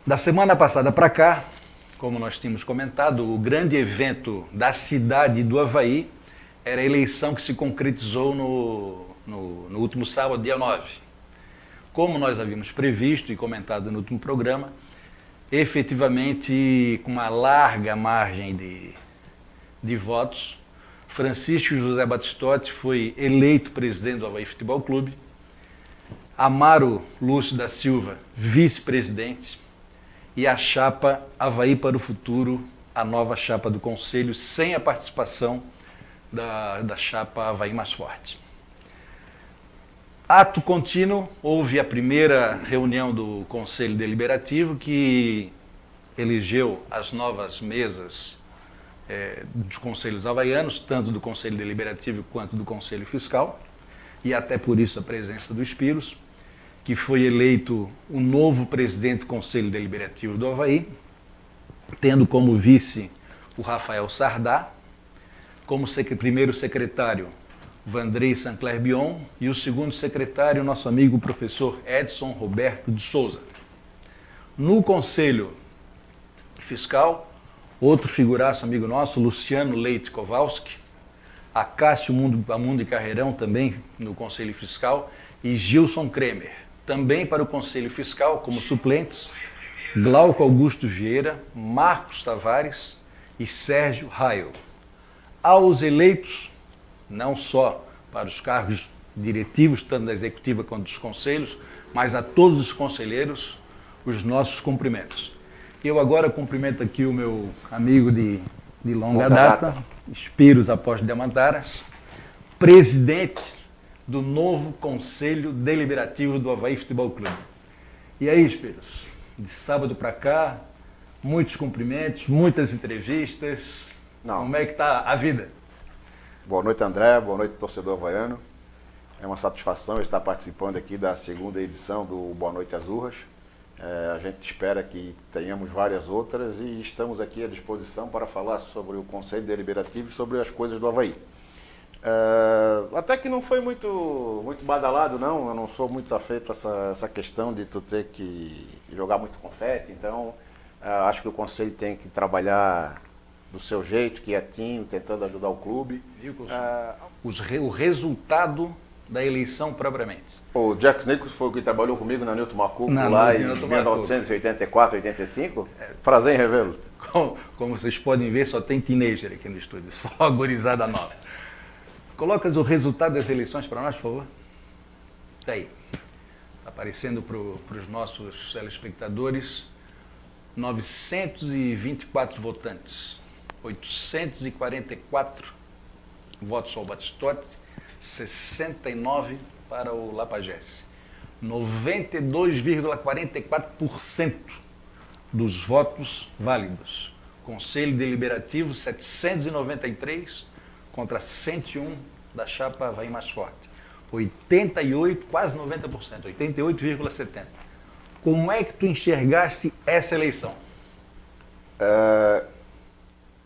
Da semana passada para cá, como nós tínhamos comentado, o grande evento da cidade do Avaí era a eleição que se concretizou no último sábado, dia 9. Como nós havíamos previsto e comentado no último programa, efetivamente, com uma larga margem de votos, Francisco José Batistotti foi eleito presidente do Avaí Futebol Clube, Amaro Lúcio da Silva, vice-presidente, e a chapa Avaí para o Futuro, a nova chapa do Conselho, sem a participação da chapa Avaí Mais Forte. Ato contínuo, houve a primeira reunião do Conselho Deliberativo, que elegeu as novas mesas dos conselhos havaianos, tanto do Conselho Deliberativo quanto do Conselho Fiscal, e até por isso a presença do Spiros, que foi eleito o novo presidente do Conselho Deliberativo do Avaí, tendo como vice o Rafael Sardá, como primeiro secretário Vandrei Sancler Bion e o segundo secretário, nosso amigo professor Edson Roberto de Souza. No Conselho Fiscal, outro figuraço amigo nosso, Luciano Leite Kowalski, Acácio Amundi Carreirão também no Conselho Fiscal e Gilson Kremer. Também para o Conselho Fiscal, como suplentes, Glauco Augusto Vieira, Marcos Tavares e Sérgio Raio. Aos eleitos, não só para os cargos diretivos, tanto da executiva quanto dos conselhos, mas a todos os conselheiros, os nossos cumprimentos. Eu agora cumprimento aqui o meu amigo de longa data, Spiros Apóstolo de Amantaras, presidente do novo Conselho Deliberativo do Avaí Futebol Clube. E aí, Spiros, de sábado para cá, muitos cumprimentos, muitas entrevistas. Como é que está a vida? Boa noite, André. Boa noite, torcedor havaiano. É uma satisfação estar participando aqui da segunda edição do Boa Noite Azurras. A gente espera que tenhamos várias outras e estamos aqui à disposição para falar sobre o Conselho Deliberativo e sobre as coisas do Avaí. Até que não foi muito badalado, não. Eu não sou muito afeito a essa questão de tu ter que jogar muito confete. Então, acho que o Conselho tem que trabalhar do seu jeito, quietinho, tentando ajudar o clube. O resultado da eleição propriamente. O Jack Nicholson foi o que trabalhou comigo na Newton Macuco lá em 1984, 85. Prazer em revê-lo. Como vocês podem ver, só tem teenager aqui no estúdio, só a gurizada nova. Colocas o resultado das eleições para nós, por favor? Está aí. Está aparecendo para os nossos telespectadores. 924 votantes. 844 votos ao Batistotti, 69 para o Lapagesse. 92,44% dos votos válidos. Conselho Deliberativo 793 contra 101 da chapa Avaí Mais Forte. 88, quase 90%, 88,70%. Como é que tu enxergaste essa eleição?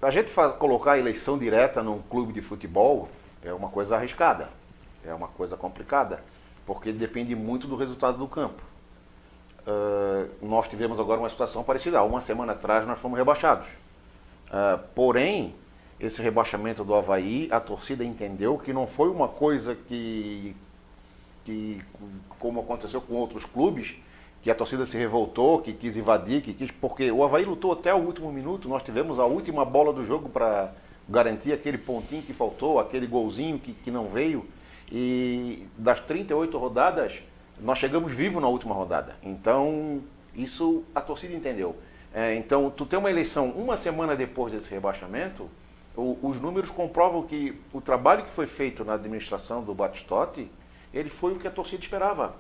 A gente colocar a eleição direta num clube de futebol é uma coisa arriscada, é uma coisa complicada, porque depende muito do resultado do campo. Nós tivemos agora uma situação parecida. Há uma semana atrás nós fomos rebaixados. Porém, esse rebaixamento do Avaí, a torcida entendeu que não foi uma coisa que como aconteceu com outros clubes, que a torcida se revoltou, que quis invadir, porque o Avaí lutou até o último minuto. Nós tivemos a última bola do jogo para garantir aquele pontinho que faltou, aquele golzinho que não veio. E das 38 rodadas, nós chegamos vivos na última rodada. Então, isso a torcida entendeu. Então, tu tem uma eleição uma semana depois desse rebaixamento, os números comprovam que o trabalho que foi feito na administração do Batistotti, ele foi o que a torcida esperava.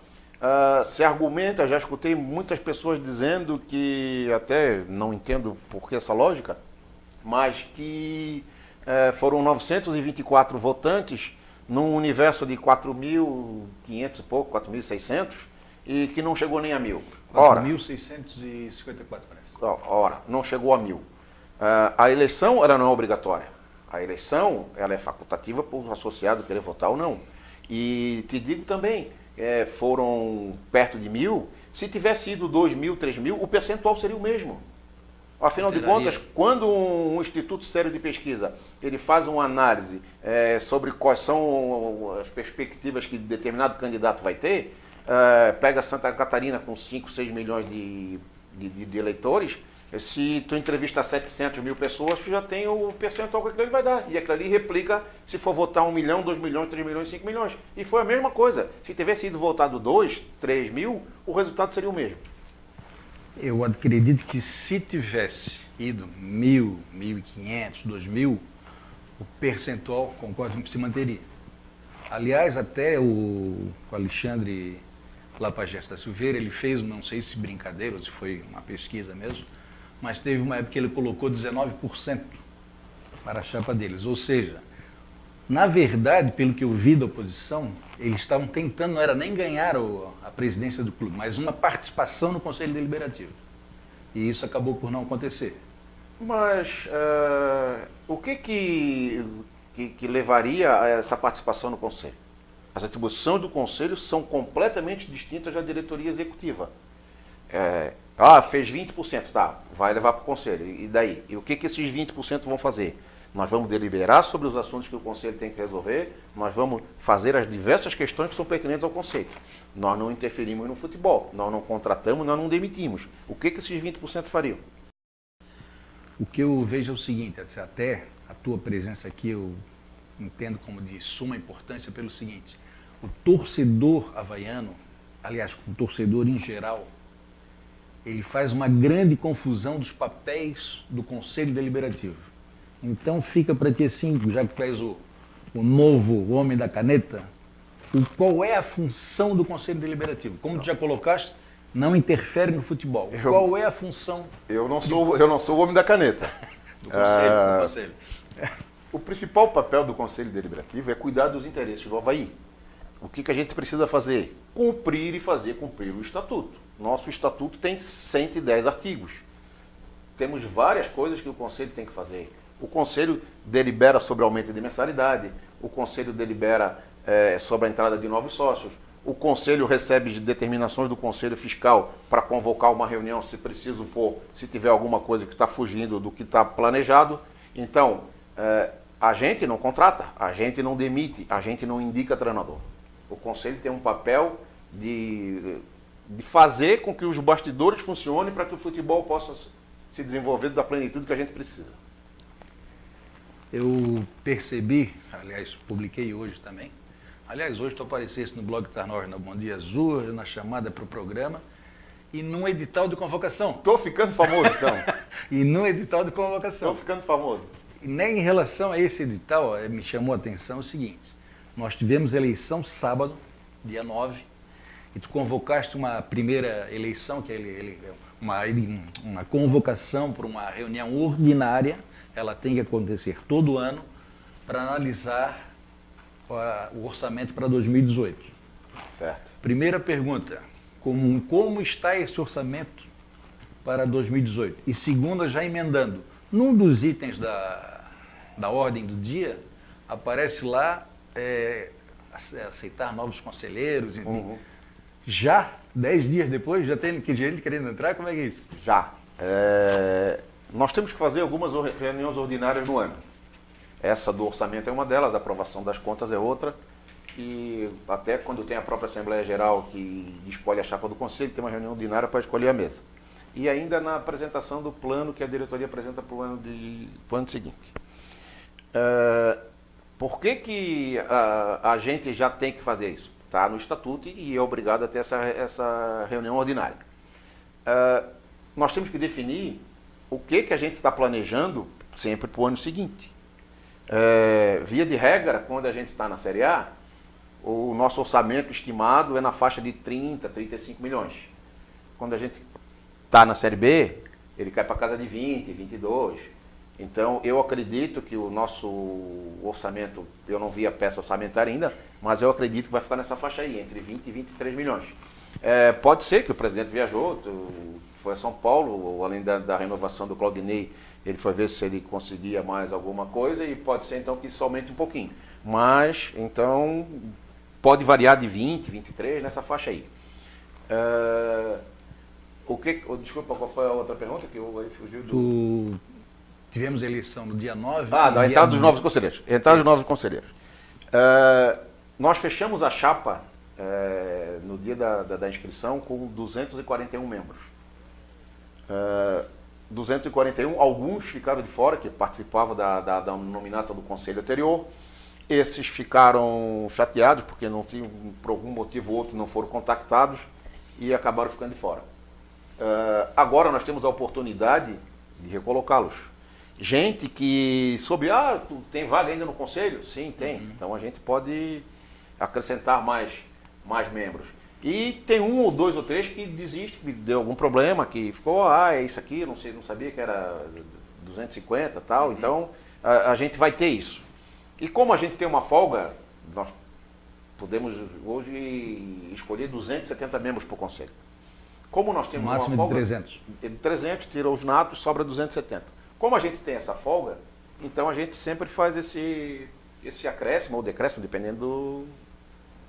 Se argumenta, já escutei muitas pessoas dizendo que, até não entendo por que essa lógica, mas que foram 924 votantes num universo de 4.500 e pouco, 4.600, e que não chegou nem a 1.000. 4.654, parece. Ora, não chegou a 1.000. A eleição, ela não é obrigatória. A eleição, ela é facultativa para o associado querer votar ou não. E te digo também foram perto de 1.000, se tivesse ido 2.000, 3.000, o percentual seria o mesmo. Afinal de contas, quando um instituto sério de pesquisa ele faz uma análise sobre quais são as perspectivas que determinado candidato vai ter, pega Santa Catarina com 5, 6 milhões de eleitores, se tu entrevista 700 mil pessoas, tu já tem o percentual que aquilo ali vai dar. E aquilo ali replica se for votar 1 milhão, 2 milhões, 3 milhões, 5 milhões. E foi a mesma coisa. Se tivesse ido votado 2, 3 mil, o resultado seria o mesmo. Eu acredito que se tivesse ido 1.000, 1.500, 2.000, o percentual, concordo, que se manteria. Aliás, até o Alexandre Lapagesta da Silveira, ele fez, não sei se brincadeira ou se foi uma pesquisa mesmo, mas teve uma época que ele colocou 19% para a chapa deles. Ou seja, na verdade, pelo que eu vi da oposição, eles estavam tentando, não era nem ganhar a presidência do clube, mas uma participação no Conselho Deliberativo. E isso acabou por não acontecer. Mas o que levaria a essa participação no Conselho? As atribuições do Conselho são completamente distintas da diretoria executiva. Fez 20%, tá, vai levar para o Conselho. E daí? E o que esses 20% vão fazer? Nós vamos deliberar sobre os assuntos que o Conselho tem que resolver, nós vamos fazer as diversas questões que são pertinentes ao conceito. Nós não interferimos no futebol, nós não contratamos, nós não demitimos. O que esses 20% fariam? O que eu vejo é o seguinte, até a tua presença aqui eu entendo como de suma importância pelo seguinte, o torcedor havaiano, aliás, o torcedor em geral, ele faz uma grande confusão dos papéis do Conselho Deliberativo. Então fica para ti assim, já que tu és o novo homem da caneta, qual é a função do Conselho Deliberativo? Como tu já colocaste, não interfere no futebol. Qual é a função? Eu não sou o homem da caneta. Do Conselho. O principal papel do Conselho Deliberativo é cuidar dos interesses do Avaí. O que a gente precisa fazer? Cumprir e fazer cumprir o Estatuto. Nosso Estatuto tem 110 artigos. Temos várias coisas que o Conselho tem que fazer. O Conselho delibera sobre aumento de mensalidade, o Conselho delibera sobre a entrada de novos sócios, o Conselho recebe determinações do Conselho Fiscal para convocar uma reunião, se preciso for, se tiver alguma coisa que está fugindo do que está planejado. Então, a gente não contrata, a gente não demite, a gente não indica treinador. O Conselho tem um papel de fazer com que os bastidores funcionem para que o futebol possa se desenvolver da plenitude que a gente precisa. Eu percebi, aliás, publiquei hoje também. Aliás, hoje tu aparecesse no blog Tarnor, no Bom Dia Azul, na chamada para o programa, e num edital de convocação. Estou ficando famoso, então. E num edital de convocação. Estou ficando famoso. E nem em relação a esse edital, me chamou a atenção o seguinte, nós tivemos eleição sábado, dia 9, e tu convocaste uma primeira eleição, que é uma convocação para uma reunião ordinária, ela tem que acontecer todo ano, para analisar o orçamento para 2018. Certo. Primeira pergunta, como está esse orçamento para 2018? E segunda, já emendando, num dos itens da ordem do dia, aparece lá aceitar novos conselheiros. Uhum. Já, 10 dias depois, já tem gente querendo entrar? Como é que é isso? Já. Nós temos que fazer algumas reuniões ordinárias no ano. Essa do orçamento é uma delas, a aprovação das contas é outra. E até quando tem a própria Assembleia Geral que escolhe a chapa do Conselho, tem uma reunião ordinária para escolher a mesa. E ainda na apresentação do plano que a diretoria apresenta para o ano seguinte. Por que a gente já tem que fazer isso? Está no Estatuto e é obrigado a ter essa reunião ordinária. Nós temos que definir o que a gente está planejando sempre para o ano seguinte. Via de regra, quando a gente está na Série A, o nosso orçamento estimado é na faixa de 30, 35 milhões. Quando a gente está na Série B, ele cai para casa de 20, 22. Então, eu acredito que o nosso orçamento, eu não vi a peça orçamentária ainda, mas eu acredito que vai ficar nessa faixa aí, entre 20 e 23 milhões. Pode ser que o presidente viajou, foi a São Paulo, além da renovação do Claudinei, ele foi ver se ele conseguia mais alguma coisa e pode ser então que isso aumente um pouquinho. Mas, então, pode variar de 20, 23, nessa faixa aí. Desculpa, qual foi a outra pergunta que eu aí fugiu do... Tivemos eleição no dia 9. Da entrada dos novos conselheiros. Entrada dos novos conselheiros. Nós fechamos a chapa no dia da inscrição com 241 membros. 241, alguns ficaram de fora, que participavam da nominata do conselho anterior. Esses ficaram chateados porque não tinham, por algum motivo ou outro, não foram contactados e acabaram ficando de fora. Agora nós temos a oportunidade de recolocá-los. Gente que soube, tem vaga ainda no conselho? Sim, tem. Então a gente pode acrescentar mais membros. E tem um ou dois ou três que desiste, que deu algum problema, que ficou, é isso aqui, eu não sabia que era 250 e tal. Então a gente vai ter isso. E como a gente tem uma folga, nós podemos hoje escolher 270 membros para o conselho. Como nós temos uma folga... Máximo de 300. 300, tira os natos, sobra 270. Como a gente tem essa folga, então a gente sempre faz esse acréscimo ou decréscimo, dependendo do...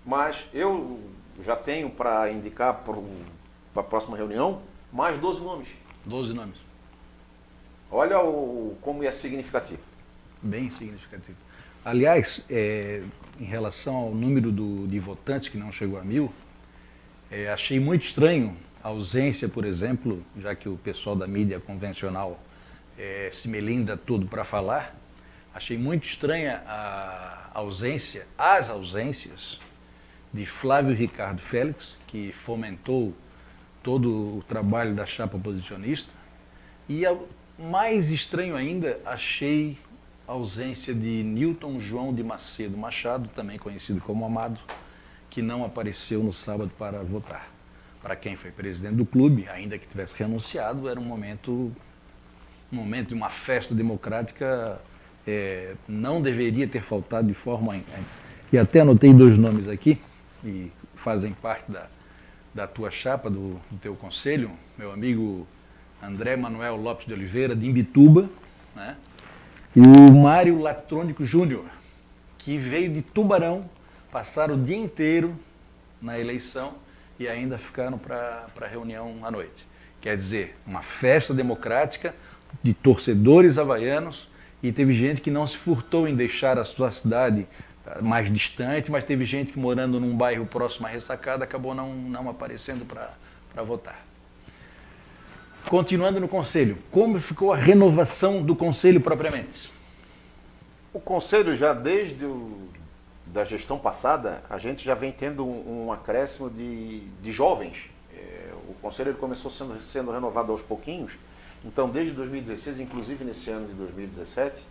Mas eu já tenho para indicar para a próxima reunião mais 12 nomes. 12 nomes. Olha como é significativo. Bem significativo. Aliás, em relação ao número de votantes, que não chegou a 1000, achei muito estranho a ausência, por exemplo, já que o pessoal da mídia convencional se melindra tudo para falar, achei muito estranha as ausências de Flávio Ricardo Félix, que fomentou todo o trabalho da chapa oposicionista, e mais estranho ainda, achei a ausência de Newton João de Macedo Machado, também conhecido como Amado, que não apareceu no sábado para votar. Para quem foi presidente do clube, ainda que tivesse renunciado, era um momento de uma festa democrática, não deveria ter faltado de forma... E até anotei 2 nomes aqui, e fazem parte da tua chapa, do teu conselho, meu amigo André Manuel Lopes de Oliveira, de Imbituba, né? E o Mário Latrônico Júnior, que veio de Tubarão, passaram o dia inteiro na eleição e ainda ficaram para a reunião à noite. Quer dizer, uma festa democrática de torcedores havaianos, e teve gente que não se furtou em deixar a sua cidade mais distante, mas teve gente que, morando num bairro próximo à ressacada, acabou não aparecendo para votar. Continuando no conselho, como ficou a renovação do conselho propriamente? O conselho, já desde da gestão passada, a gente já vem tendo um acréscimo de jovens. O conselho ele começou sendo renovado aos pouquinhos, então desde 2016, inclusive nesse ano de 2017,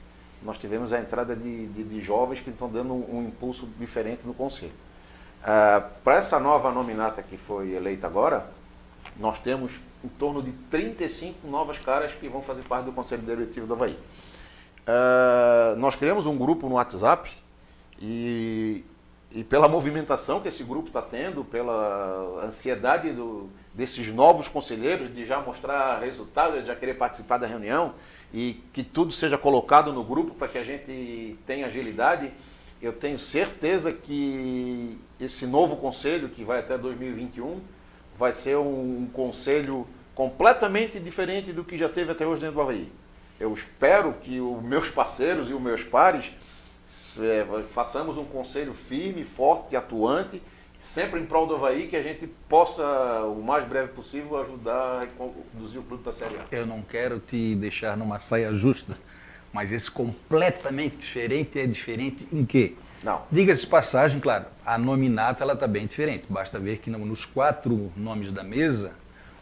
nós tivemos a entrada de jovens que estão dando um impulso diferente no conselho. Para essa nova nominata que foi eleita agora, nós temos em torno de 35 novas caras que vão fazer parte do Conselho Diretivo do Avaí. Nós criamos um grupo no WhatsApp e pela movimentação que esse grupo está tendo, pela ansiedade desses novos conselheiros de já mostrar resultado, de já querer participar da reunião e que tudo seja colocado no grupo para que a gente tenha agilidade, eu tenho certeza que esse novo conselho, que vai até 2021, vai ser um conselho completamente diferente do que já teve até hoje dentro do Avaí. Eu espero que os meus parceiros e os meus pares façamos um conselho firme, forte e atuante, sempre em prol do Avaí, que a gente possa, o mais breve possível, ajudar a conduzir o clube para a Série A. Eu não quero te deixar numa saia justa, mas esse completamente diferente é diferente em quê? Não. Diga-se de passagem, claro, a nominata ela está bem diferente. Basta ver que nos 4 nomes da mesa,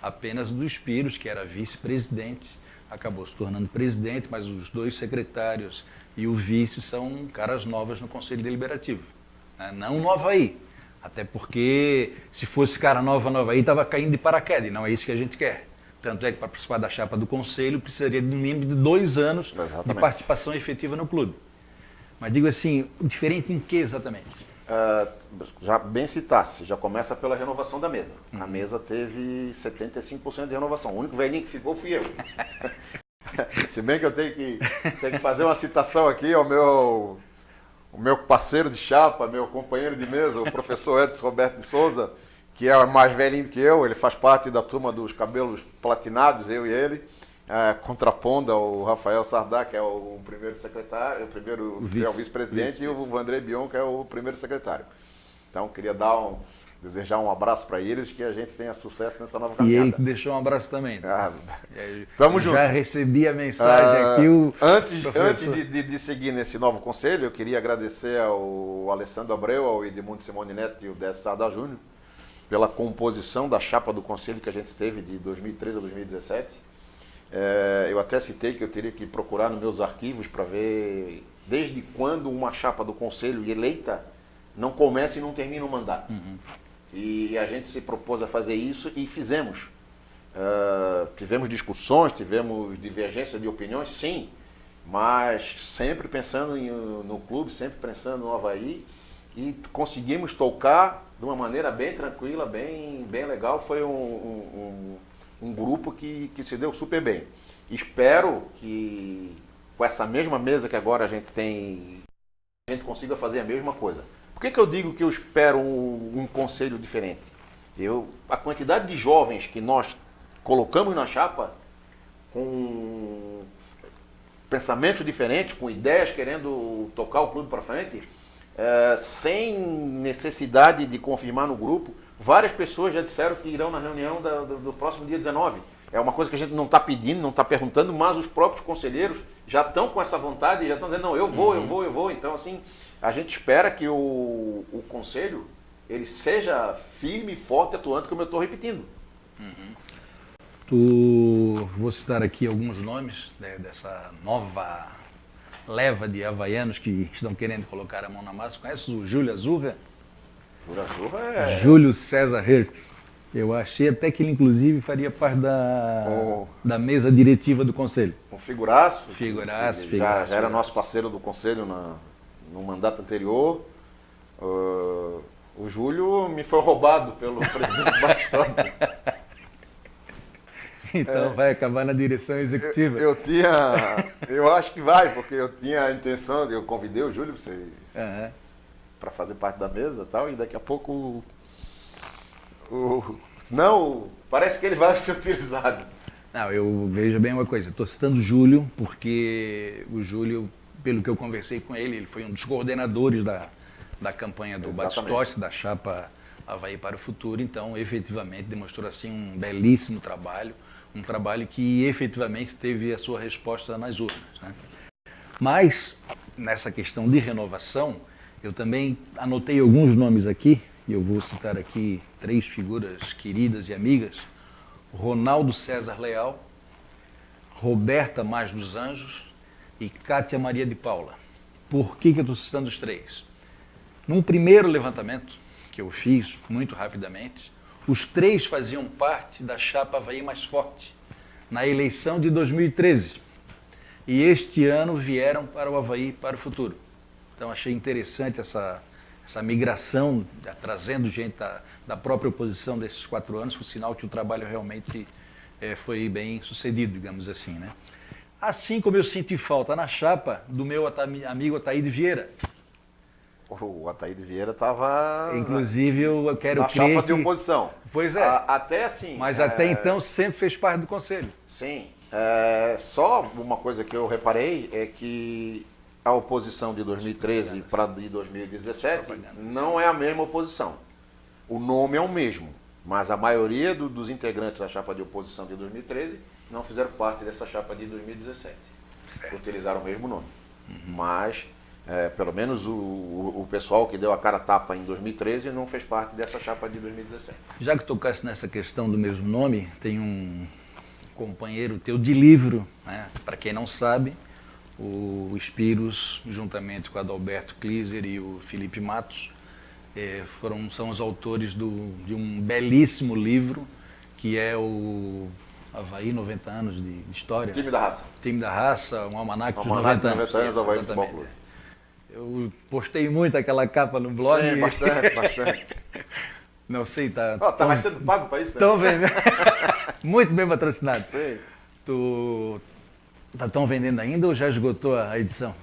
apenas do Spiros, que era vice-presidente, acabou se tornando presidente, mas os 2 secretários e o vice são caras novas no Conselho Deliberativo, né? Não no Avaí, até porque se fosse cara nova no Avaí, estava caindo de paraquedas, e não é isso que a gente quer. Tanto é que para participar da chapa do Conselho precisaria de no mínimo de 2 anos de participação efetiva no clube. Mas digo assim, diferente em que exatamente? Já bem citasse, já começa pela renovação da mesa. A mesa teve 75% de renovação. O único velhinho que ficou fui eu. Se bem que eu tenho que fazer uma citação aqui ao o meu parceiro de chapa, meu companheiro de mesa, o professor Edson Roberto de Souza, que é mais velhinho que eu, ele faz parte da turma dos cabelos platinados, eu e ele, contrapondo ao Rafael Sardá, que é o primeiro secretário, que é o vice-presidente, e o Vandré Bion, que é o primeiro secretário. Então, queria desejar um abraço para eles, que a gente tenha sucesso nessa nova caminhada. E ele deixou um abraço também. Tamo junto. Já recebi a mensagem aqui. Antes de seguir nesse novo conselho, eu queria agradecer ao Alessandro Abreu, ao Edmundo Simone Neto e ao Décio Sardá Júnior pela composição da chapa do conselho que a gente teve de 2013 a 2017. Eu até citei que eu teria que procurar nos meus arquivos para ver desde quando uma chapa do conselho eleita não começa e não termina o mandato. Uhum. E a gente se propôs a fazer isso e fizemos. Tivemos discussões, tivemos divergência de opiniões, sim, mas sempre pensando no clube, sempre pensando no Avaí, e conseguimos tocar de uma maneira bem tranquila, bem legal. Foi um grupo que se deu super bem. Espero que com essa mesma mesa que agora a gente tem, a gente consiga fazer a mesma coisa. Por que eu digo que eu espero um conselho diferente? A quantidade de jovens que nós colocamos na chapa, com pensamentos diferentes, com ideias querendo tocar o clube para frente, sem necessidade de confirmar no grupo, várias pessoas já disseram que irão na reunião do próximo dia 19. É uma coisa que a gente não está pedindo, não está perguntando, mas os próprios conselheiros já estão com essa vontade e já estão dizendo, não, eu vou. Então, assim, a gente espera que o conselho ele seja firme, forte, atuante, como eu estou repetindo. Vou citar aqui alguns nomes, né, dessa nova leva de havaianos que estão querendo colocar a mão na massa. Conhece o Júlio Azurra? Júlio Azurra é... Júlio César Hertz. Eu achei até que ele, inclusive, faria parte da mesa diretiva do Conselho. Um figuraço. Já era nosso parceiro do Conselho no mandato anterior. O Júlio me foi roubado pelo presidente Bastante. Então vai acabar na direção executiva. Eu acho que vai, porque eu tinha a intenção, eu convidei o Júlio para fazer parte da mesa e tal, e daqui a pouco não, parece que ele vai ser utilizado. Não, eu vejo bem uma coisa, estou citando o Júlio, porque o Júlio, pelo que eu conversei com ele, ele foi um dos coordenadores da campanha do Batistotti, da chapa Avaí para o Futuro, então efetivamente demonstrou assim um belíssimo trabalho, um trabalho que efetivamente teve a sua resposta nas urnas, né? Mas, nessa questão de renovação, eu também anotei alguns nomes aqui, e eu vou citar aqui 3 figuras queridas e amigas: Ronaldo César Leal, Roberta Mais dos Anjos e Cátia Maria de Paula. Por que eu estou citando os 3? Num primeiro levantamento que eu fiz, muito rapidamente, os 3 faziam parte da chapa Avaí Mais Forte, na eleição de 2013. E este ano vieram para o Avaí para o Futuro. Então achei interessante essa migração, trazendo gente da própria oposição desses 4 anos, por sinal que o trabalho realmente foi bem sucedido, digamos assim, né? Assim como eu senti falta na chapa do meu amigo Ataíde Vieira. O Ataíde Vieira estava... Inclusive, eu quero na crer chapa de oposição. Pois é. Até assim... Mas até então sempre fez parte do Conselho. Sim. Só uma coisa que eu reparei é que a oposição de 2013 para de 2017 não é a mesma oposição. O nome é o mesmo, mas a maioria dos integrantes da chapa de oposição de 2013 não fizeram parte dessa chapa de 2017. Certo. Utilizaram o mesmo nome. Mas, pelo menos o pessoal que deu a cara a tapa em 2013 não fez parte dessa chapa de 2017. Já que tocasse nessa questão do mesmo nome, tem um companheiro teu de livro, né? Para quem não sabe, o Spiros, juntamente com o Adalberto Kliser e o Felipe Matos, são os autores de um belíssimo livro, que é o Avaí 90 anos de história. Time da Raça. Time da Raça, um almanaque dos 90 anos do Avaí Futebol Clube. Eu postei muito aquela capa no blog. Sim, bastante. Não sei, tá mais sendo pago para isso, né? Estão vendendo. Muito bem patrocinado. Sim. Estão vendendo ainda ou já esgotou a edição?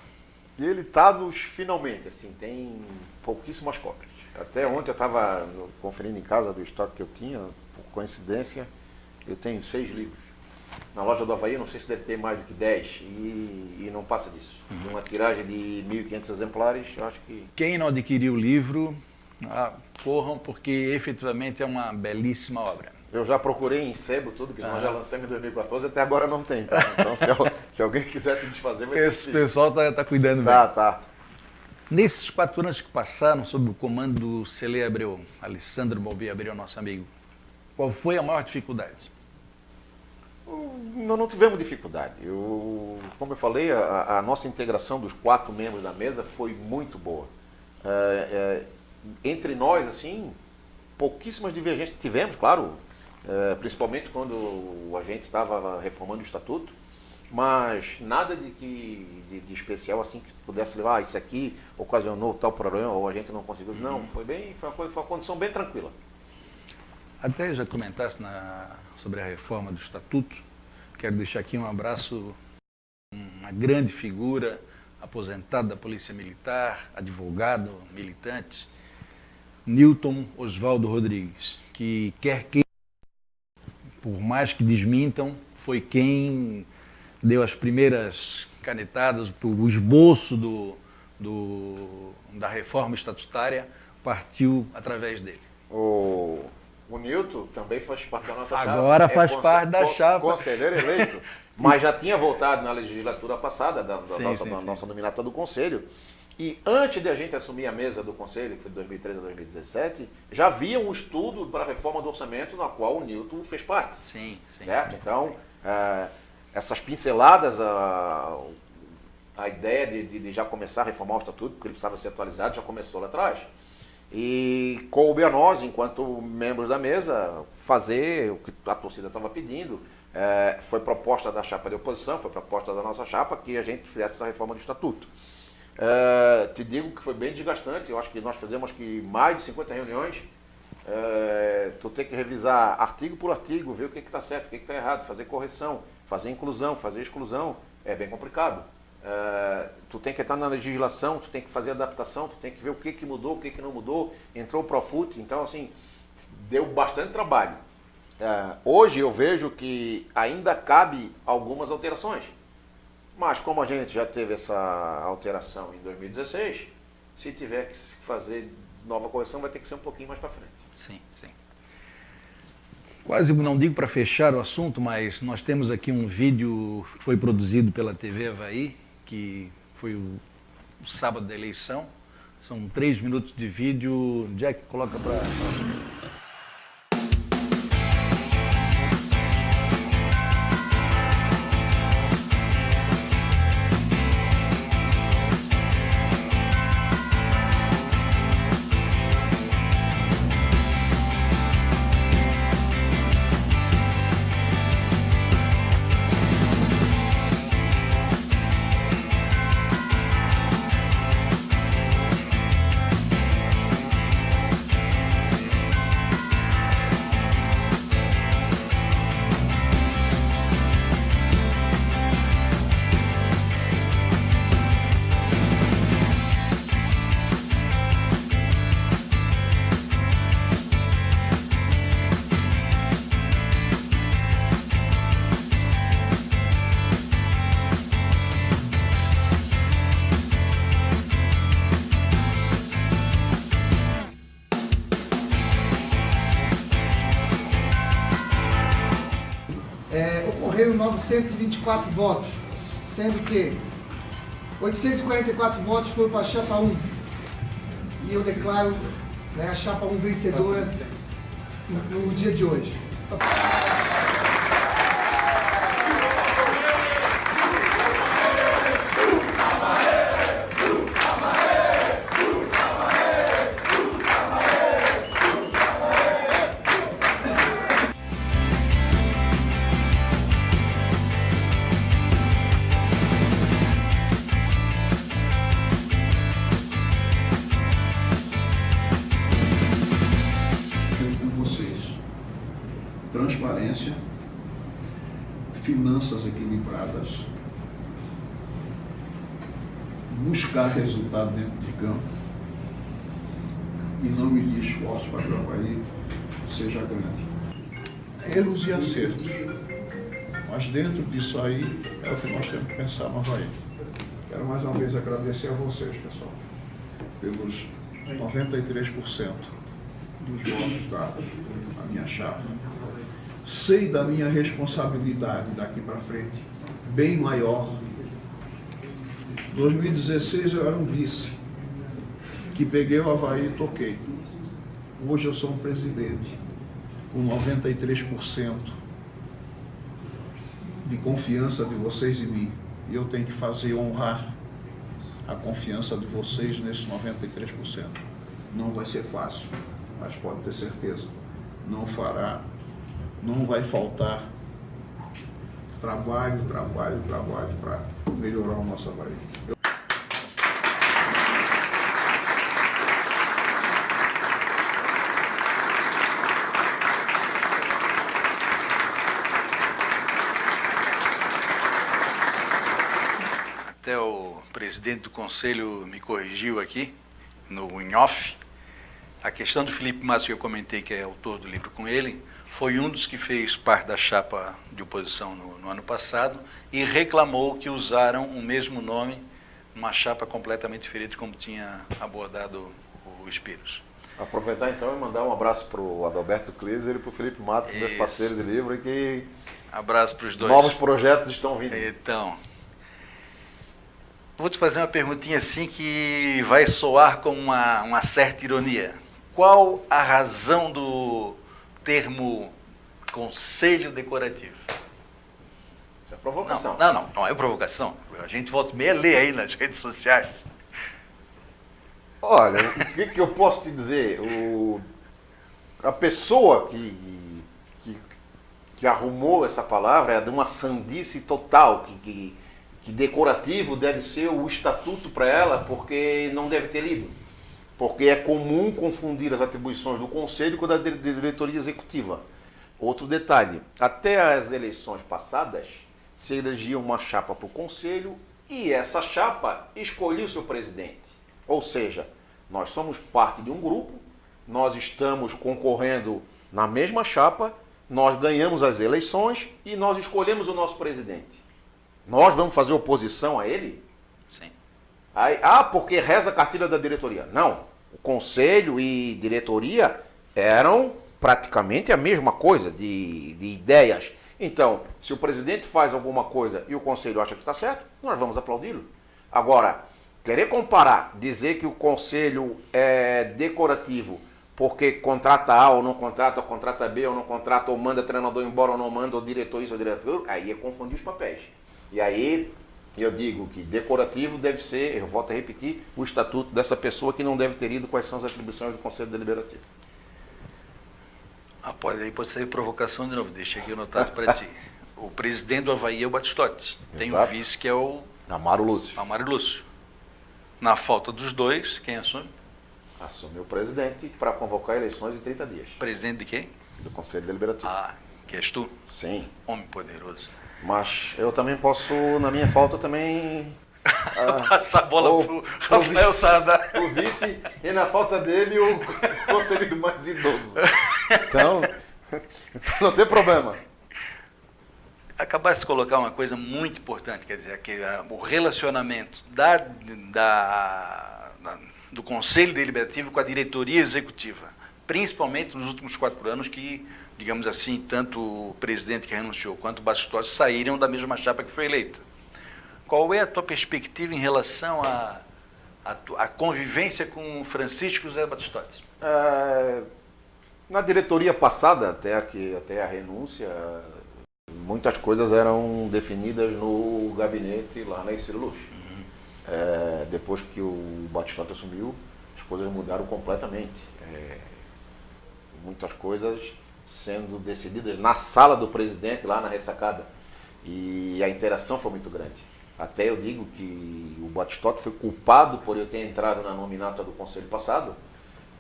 Ele está nos finalmente, assim, tem pouquíssimas cópias. Até ontem eu estava conferindo em casa do estoque que eu tinha, por coincidência, eu tenho 6 livros. Na loja do Avaí, não sei se deve ter mais do que 10, e não passa disso. Uma tiragem de 1.500 exemplares, eu acho que... Quem não adquiriu o livro, corram, porque efetivamente é uma belíssima obra. Eu já procurei em sebo tudo, que nós já lançamos em 2014, até agora não tem, tá? Então, se alguém quiser se desfazer, vai ser Esse difícil. pessoal tá cuidando bem. Tá. Nesses 4 anos que passaram, sob o comando do Cele Abreu, Alessandro Balbi Abreu, nosso amigo, qual foi a maior dificuldade? Nós não tivemos dificuldade. Como eu falei, a nossa integração dos 4 membros da mesa foi muito boa. Entre nós, assim, pouquíssimas divergências tivemos, claro, principalmente quando a gente estava reformando o estatuto, mas nada de especial assim que pudesse levar, isso aqui ocasionou tal problema ou a gente não conseguiu. Não, foi uma condição bem tranquila. Até já comentaste sobre a reforma do estatuto. Quero deixar aqui um abraço, uma grande figura, aposentado da Polícia Militar, advogado, militante, Newton Oswaldo Rodrigues, que por mais que desmintam, foi quem deu as primeiras canetadas, o esboço da reforma estatutária partiu através dele. O Newton também faz parte da nossa chapa. Agora faz parte da chapa. Conselheiro eleito, mas já tinha voltado na legislatura passada, da nossa nominata do Conselho. E antes de a gente assumir a mesa do Conselho, que foi de 2013 a 2017, já havia um estudo para a reforma do orçamento, na qual o Newton fez parte. Sim. Certo? Então, essas pinceladas, a ideia de já começar a reformar o estatuto, porque ele precisava ser atualizado, já começou lá atrás. E coube a nós, enquanto membros da mesa, fazer o que a torcida estava pedindo. Foi proposta da chapa de oposição, foi proposta da nossa chapa que a gente fizesse essa reforma do estatuto. Te digo que foi bem desgastante, eu acho que nós fizemos mais de 50 reuniões. Tu tem que revisar artigo por artigo, ver o que está certo, o que está errado, fazer correção, fazer inclusão, fazer exclusão, é bem complicado. Tu tem que entrar na legislação, tu tem que fazer adaptação, tu tem que ver o que mudou, o que não mudou, entrou o Profut, então assim, deu bastante trabalho. Hoje eu vejo que ainda cabe algumas alterações, mas como a gente já teve essa alteração em 2016, se tiver que fazer nova correção vai ter que ser um pouquinho mais para frente. Sim. Quase não digo para fechar o assunto, mas nós temos aqui um vídeo que foi produzido pela TV Avaí, que foi o sábado da eleição. São 3 minutos de vídeo. Jack, coloca para... Ocorreram 924 votos, sendo que 844 votos foram para a chapa 1. E eu declaro a chapa 1 vencedora no dia de hoje. Transparência, finanças equilibradas, buscar resultado dentro de campo e não medir esforços para que o Avaí seja grande. Erros e acertos. Mas dentro disso aí é o que nós temos que pensar no Avaí. Quero mais uma vez agradecer a vocês, pessoal, pelos 93% dos votos dados à minha chapa. Sei da minha responsabilidade daqui para frente, bem maior. 2016 eu era um vice, que peguei o Avaí e toquei. Hoje eu sou um presidente, com 93% de confiança de vocês em mim. E eu tenho que fazer honrar a confiança de vocês nesses 93%. Não vai ser fácil, mas pode ter certeza, não vai faltar trabalho para melhorar o nosso Avaí. Até o presidente do conselho me corrigiu aqui, no em off. A questão do Felipe Massa, que eu comentei, que é autor do livro com ele, foi um dos que fez parte da chapa de oposição no ano passado e reclamou que usaram o mesmo nome numa chapa completamente diferente, como tinha abordado o Espiros. Aproveitar então e mandar um abraço para o Adalberto Kleiser e para o Felipe Matos, meus parceiros de livro, e que abraço para os dois. Novos projetos estão vindo. Então, vou te fazer uma perguntinha assim que vai soar com uma certa ironia. Qual a razão do termo conselho decorativo? Isso é provocação. Não é provocação. A gente volta e meia lê aí nas redes sociais. Olha, o que eu posso te dizer? A pessoa que arrumou essa palavra é de uma sandice total, que decorativo deve ser o estatuto para ela, porque não deve ter lido. Porque é comum confundir as atribuições do Conselho com a da diretoria executiva. Outro detalhe, até as eleições passadas, se elegia uma chapa para o Conselho e essa chapa escolhia o seu presidente. Ou seja, nós somos parte de um grupo, nós estamos concorrendo na mesma chapa, nós ganhamos as eleições e nós escolhemos o nosso presidente. Nós vamos fazer oposição a ele? Sim. Aí, porque reza a cartilha da diretoria. Não. O conselho e diretoria eram praticamente a mesma coisa de ideias. Então, se o presidente faz alguma coisa e o conselho acha que está certo, nós vamos aplaudi-lo. Agora, querer comparar, dizer que o conselho é decorativo porque contrata A ou não contrata, ou contrata B ou não contrata, ou manda treinador embora ou não manda, ou diretor isso ou diretor, aí é confundir os papéis. E aí eu digo que decorativo deve ser, eu volto a repetir, o estatuto dessa pessoa que não deve ter ido, quais são as atribuições do Conselho Deliberativo. Aí pode ser provocação de novo, deixa aqui anotado para ti. O presidente do Avaí é o Batistotti. Tem o vice que é o Amaro Lúcio. Amaro Lúcio. Na falta dos dois, quem assume? Assume o presidente para convocar eleições em 30 dias. Presidente de quem? Do Conselho Deliberativo. Que és tu? Sim. Homem poderoso. Mas eu também posso, na minha falta, também... Passar a bola pro Rafael Sada. O vice e na falta dele o conselheiro mais idoso. Então não tem problema. Acabaste de colocar uma coisa muito importante, quer dizer, que o relacionamento do Conselho Deliberativo com a diretoria executiva, principalmente nos últimos 4 anos que, digamos assim, tanto o presidente que renunciou quanto o Batistotti saíram da mesma chapa que foi eleita. Qual é a tua perspectiva em relação à convivência com Francisco José Batistotti? Na diretoria passada, até a renúncia, muitas coisas eram definidas no gabinete lá na Ercílio Luz. Depois que o Batistotti assumiu, as coisas mudaram completamente. Muitas coisas sendo decididas na sala do presidente, lá na ressacada. E a interação foi muito grande. Até eu digo que o Batistotti foi culpado por eu ter entrado na nominata do conselho passado,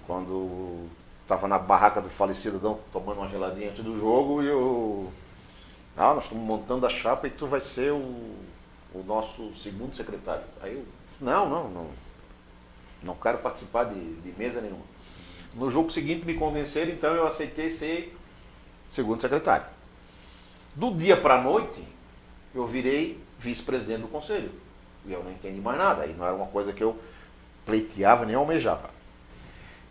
quando estava na barraca do falecido Dão, tomando uma geladinha antes do jogo, e nós estamos montando a chapa e tu vai ser o nosso segundo secretário. Aí eu Não quero participar de mesa nenhuma. No jogo seguinte me convenceram, então eu aceitei ser segundo secretário. Do dia para a noite, eu virei vice-presidente do conselho. E eu não entendi mais nada. Aí não era uma coisa que eu pleiteava nem almejava.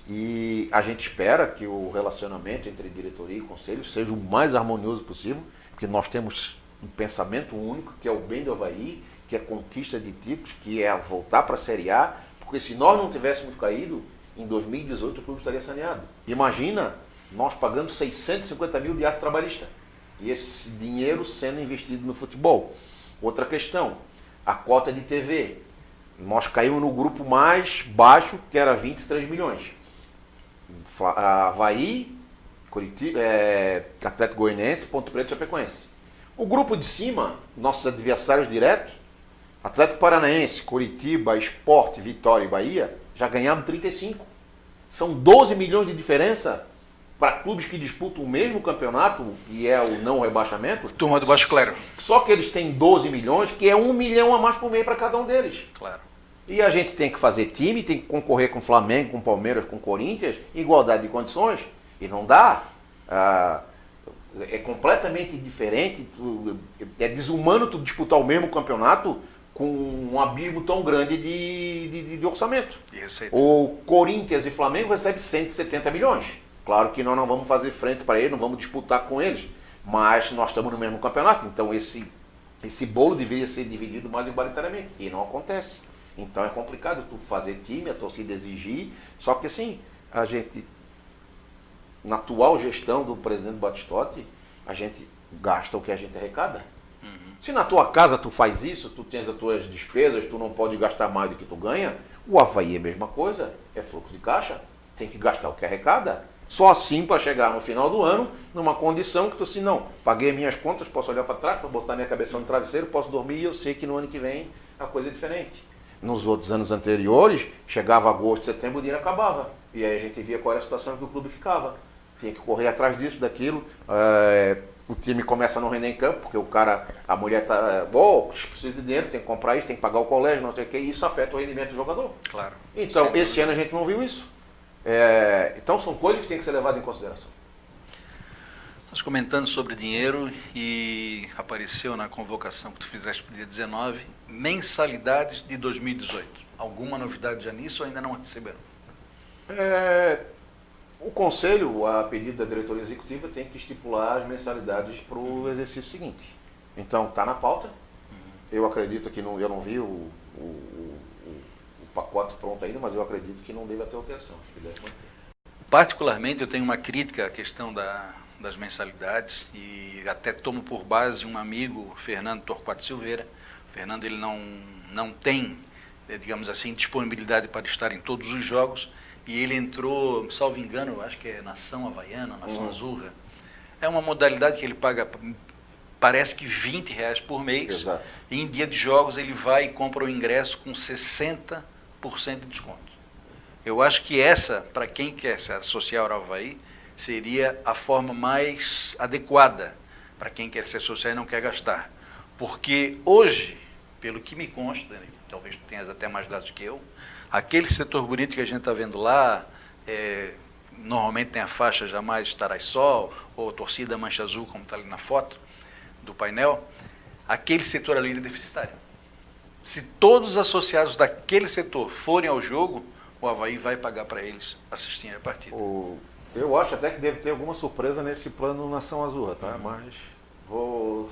E a gente espera que o relacionamento entre diretoria e conselho seja o mais harmonioso possível, porque nós temos um pensamento único, que é o bem do Avaí, que é conquista de títulos, que é voltar para a Série A, porque se nós não tivéssemos caído, em 2018 o clube estaria saneado. Imagina nós pagando 650 mil de ato trabalhista e esse dinheiro sendo investido no futebol. Outra questão, a cota de TV. Nós caímos no grupo mais baixo, que era 23 milhões. Avaí, Curitiba, Atlético Goianiense, Ponto Preto e Chapecoense. O grupo de cima, nossos adversários diretos, Atlético Paranaense, Curitiba, Sport, Vitória e Bahia, já ganharam 35. São 12 milhões de diferença para clubes que disputam o mesmo campeonato, que é o não rebaixamento. Turma do Baixo Clero. Só que eles têm 12 milhões, que é 1 milhão a mais por mês para cada um deles. Claro. E a gente tem que fazer time, tem que concorrer com o Flamengo, com o Palmeiras, com o Corinthians, igualdade de condições, e não dá. É completamente diferente, é desumano tu disputar o mesmo campeonato com um abismo tão grande de orçamento. O Corinthians e Flamengo recebem 170 milhões. Claro que nós não vamos fazer frente para eles, não vamos disputar com eles, mas nós estamos no mesmo campeonato, então esse bolo deveria ser dividido mais igualitariamente, e não acontece. Então é complicado tu fazer time, a torcida exigir, só que assim, a gente, na atual gestão do presidente Batistotti, a gente gasta o que a gente arrecada. Se na tua casa tu faz isso, tu tens as tuas despesas, tu não pode gastar mais do que tu ganha, o Avaí é a mesma coisa, é fluxo de caixa, tem que gastar o que arrecada. Só assim para chegar no final do ano, numa condição que tu assim, não, paguei minhas contas, posso olhar para trás, para botar minha cabeça no travesseiro, posso dormir e eu sei que no ano que vem a coisa é diferente. Nos outros anos anteriores, chegava agosto, setembro, o dinheiro acabava. E aí a gente via qual era a situação que o clube ficava. Tinha que correr atrás disso, daquilo. O time começa a não render em campo, porque a mulher está, precisa de dinheiro, tem que comprar isso, tem que pagar o colégio, não sei o que, e isso afeta o rendimento do jogador. Claro. Então, esse ano a gente não viu isso. Então, são coisas que tem que ser levadas em consideração. Nós comentando sobre dinheiro e apareceu na convocação que tu fizeste para o dia 19, mensalidades de 2018. Alguma novidade já nisso ou ainda não receberam? O Conselho, a pedido da diretoria executiva, tem que estipular as mensalidades para o exercício seguinte. Então, está na pauta. Eu acredito que eu não vi o pacote pronto ainda, mas eu acredito que não deve ter alteração. Particularmente, eu tenho uma crítica à questão das mensalidades e até tomo por base um amigo, Fernando Torquato Silveira. O Fernando ele não tem, digamos assim, disponibilidade para estar em todos os jogos. E ele entrou, salvo engano, eu acho que é Nação Havaiana, Nação Azurra. É uma modalidade que ele paga, parece que R$20 por mês. Exato. E em dia de jogos ele vai e compra o ingresso com 60% de desconto. Eu acho que essa, para quem quer se associar ao Avaí, seria a forma mais adequada para quem quer se associar e não quer gastar. Porque hoje, pelo que me consta, talvez tu tenhas até mais dados que eu, aquele setor bonito que a gente está vendo lá, normalmente tem a faixa Jamais Estarás Só, ou torcida Mancha Azul, como está ali na foto do painel, aquele setor ali é deficitário. Se todos os associados daquele setor forem ao jogo, o Avaí vai pagar para eles assistirem a partida. Eu acho até que deve ter alguma surpresa nesse plano Nação Azul, tá? Mas vou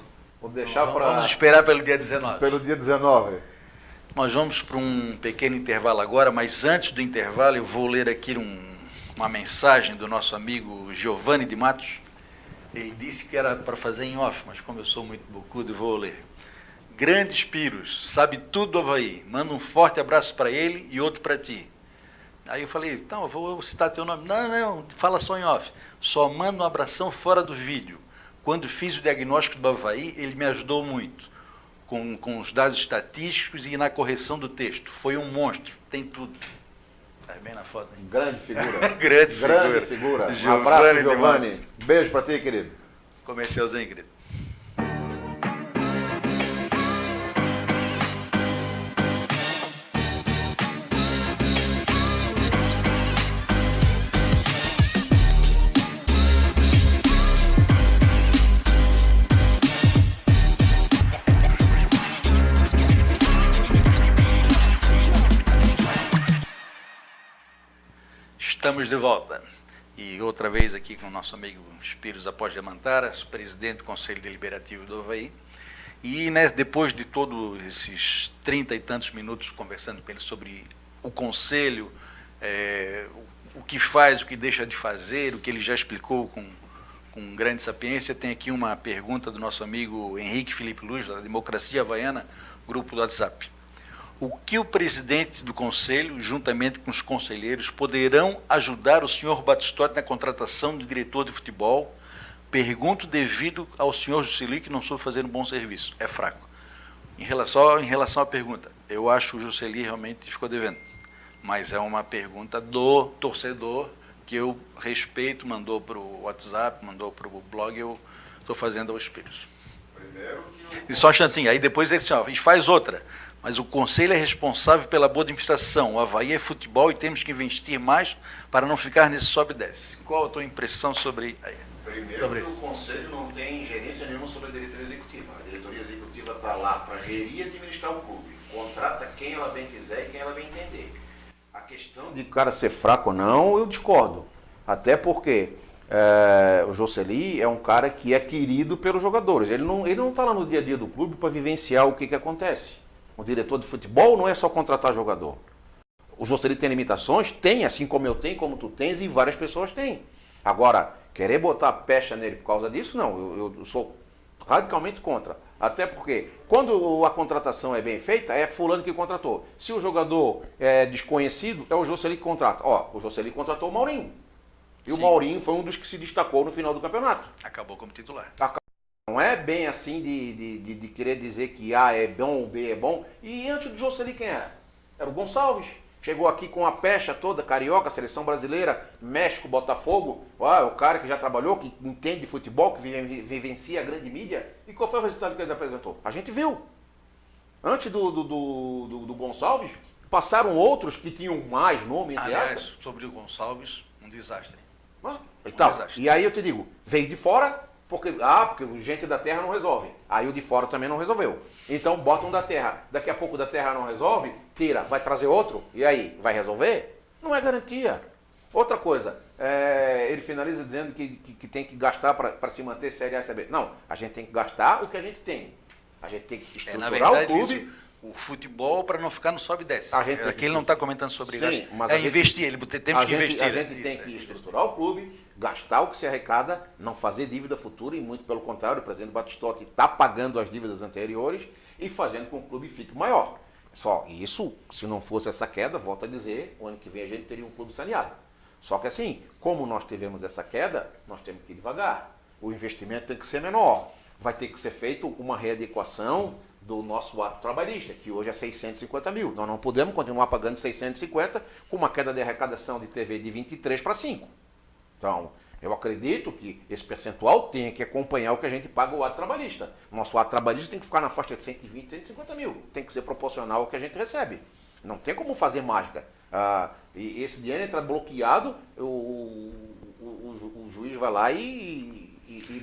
deixar para... Vamos esperar pelo dia 19. Pelo dia 19. Nós vamos para um pequeno intervalo agora, mas antes do intervalo eu vou ler aqui uma mensagem do nosso amigo Giovanni de Matos. Ele disse que era para fazer em off, mas como eu sou muito bocudo, eu vou ler. Grandes Piros, sabe tudo do Avaí. Manda um forte abraço para ele e outro para ti. Aí eu falei, então, eu vou citar teu nome. Não, fala só em off. Só manda um abração fora do vídeo. Quando fiz o diagnóstico do Avaí, ele me ajudou muito. Com os dados estatísticos e na correção do texto. Foi um monstro, tem tudo. Está bem na foto, hein? Grande figura. Grande figura. Giovanni, um abraço, Giovanni. Beijo para ti, querido. Comercialzinho, querido. Estamos de volta. E outra vez aqui com o nosso amigo Spírios Após Diamantaras, presidente do Conselho Deliberativo do Avaí. E né, depois de todos esses 30 e tantos minutos conversando com ele sobre o Conselho, o que faz, o que deixa de fazer, o que ele já explicou com grande sapiência, tem aqui uma pergunta do nosso amigo Henrique Felipe Luz, da Democracia Havaiana, grupo do WhatsApp. O que o presidente do Conselho, juntamente com os conselheiros, poderão ajudar o senhor Batistotti na contratação do diretor de futebol? Pergunto devido ao senhor Juscelino, que não soube fazer um bom serviço. É fraco. Em relação à pergunta, eu acho que o Juscelino realmente ficou devendo. Mas é uma pergunta do torcedor que eu respeito, mandou para o WhatsApp, mandou para o blog, eu estou fazendo aos Espíritos. E só um instantinho, aí depois ele disse, ó, a gente faz outra. Mas o Conselho é responsável pela boa administração. O Avaí é futebol e temos que investir mais para não ficar nesse sobe e desce. Qual a tua impressão sobre isso? O Conselho não tem gerência nenhuma sobre a diretoria executiva. A diretoria executiva está lá para gerir e administrar o clube. Contrata quem ela bem quiser e quem ela bem entender. A questão de o cara ser fraco ou não, eu discordo. Até porque o Juscelino é um cara que é querido pelos jogadores. Ele não está lá no dia a dia do clube para vivenciar o que acontece. O diretor de futebol não é só contratar jogador. O Juscelino tem limitações? Tem, assim como eu tenho, como tu tens e várias pessoas têm. Agora, querer botar pecha nele por causa disso, não. Eu sou radicalmente contra. Até porque, quando a contratação é bem feita, é fulano que contratou. Se o jogador é desconhecido, é o Juscelino que contrata. Ó, o Juscelino contratou o Maurinho. E o Maurinho foi um dos que se destacou no final do campeonato. Acabou como titular. Não é bem assim de querer dizer que A é bom, B é bom. E antes do Juscelino quem era? Era o Gonçalves. Chegou aqui com a pecha toda, carioca, seleção brasileira, México, Botafogo. O cara que já trabalhou, que entende de futebol, que vivencia a grande mídia. E qual foi o resultado que ele apresentou? A gente viu. Antes do Gonçalves, passaram outros que tinham mais nome, entre aspas. Sobre o Gonçalves, um desastre. Desastre. E aí eu te digo, veio de fora... Porque o gente da terra não resolve. Aí o de fora também não resolveu. Então botam da terra. Daqui a pouco da terra não resolve, tira, vai trazer outro, e aí, vai resolver? Não é garantia. Outra coisa, ele finaliza dizendo que tem que gastar para se manter Série A e Série B. Não, a gente tem que gastar o que a gente tem. A gente tem que estruturar na verdade, o clube. Isso, o futebol para não ficar no sobe e desce. Aqui ele não está comentando sobre isso. Investir, temos que investir. A gente tem que estruturar o clube, gastar o que se arrecada, não fazer dívida futura, e muito pelo contrário, o presidente Batistotti está pagando as dívidas anteriores e fazendo com que o clube fique maior. Só isso, se não fosse essa queda, volto a dizer, o ano que vem a gente teria um clube saneado. Só que assim, como nós tivemos essa queda, nós temos que ir devagar. O investimento tem que ser menor. Vai ter que ser feito uma readequação do nosso ato trabalhista, que hoje é 650 mil. Nós não podemos continuar pagando 650 com uma queda de arrecadação de TV de 23 para 5. Então, eu acredito que esse percentual tenha que acompanhar o que a gente paga o ato trabalhista. Nosso ato trabalhista tem que ficar na faixa de 120, 150 mil. Tem que ser proporcional ao que a gente recebe. Não tem como fazer mágica. E esse dinheiro entra bloqueado, o juiz vai lá e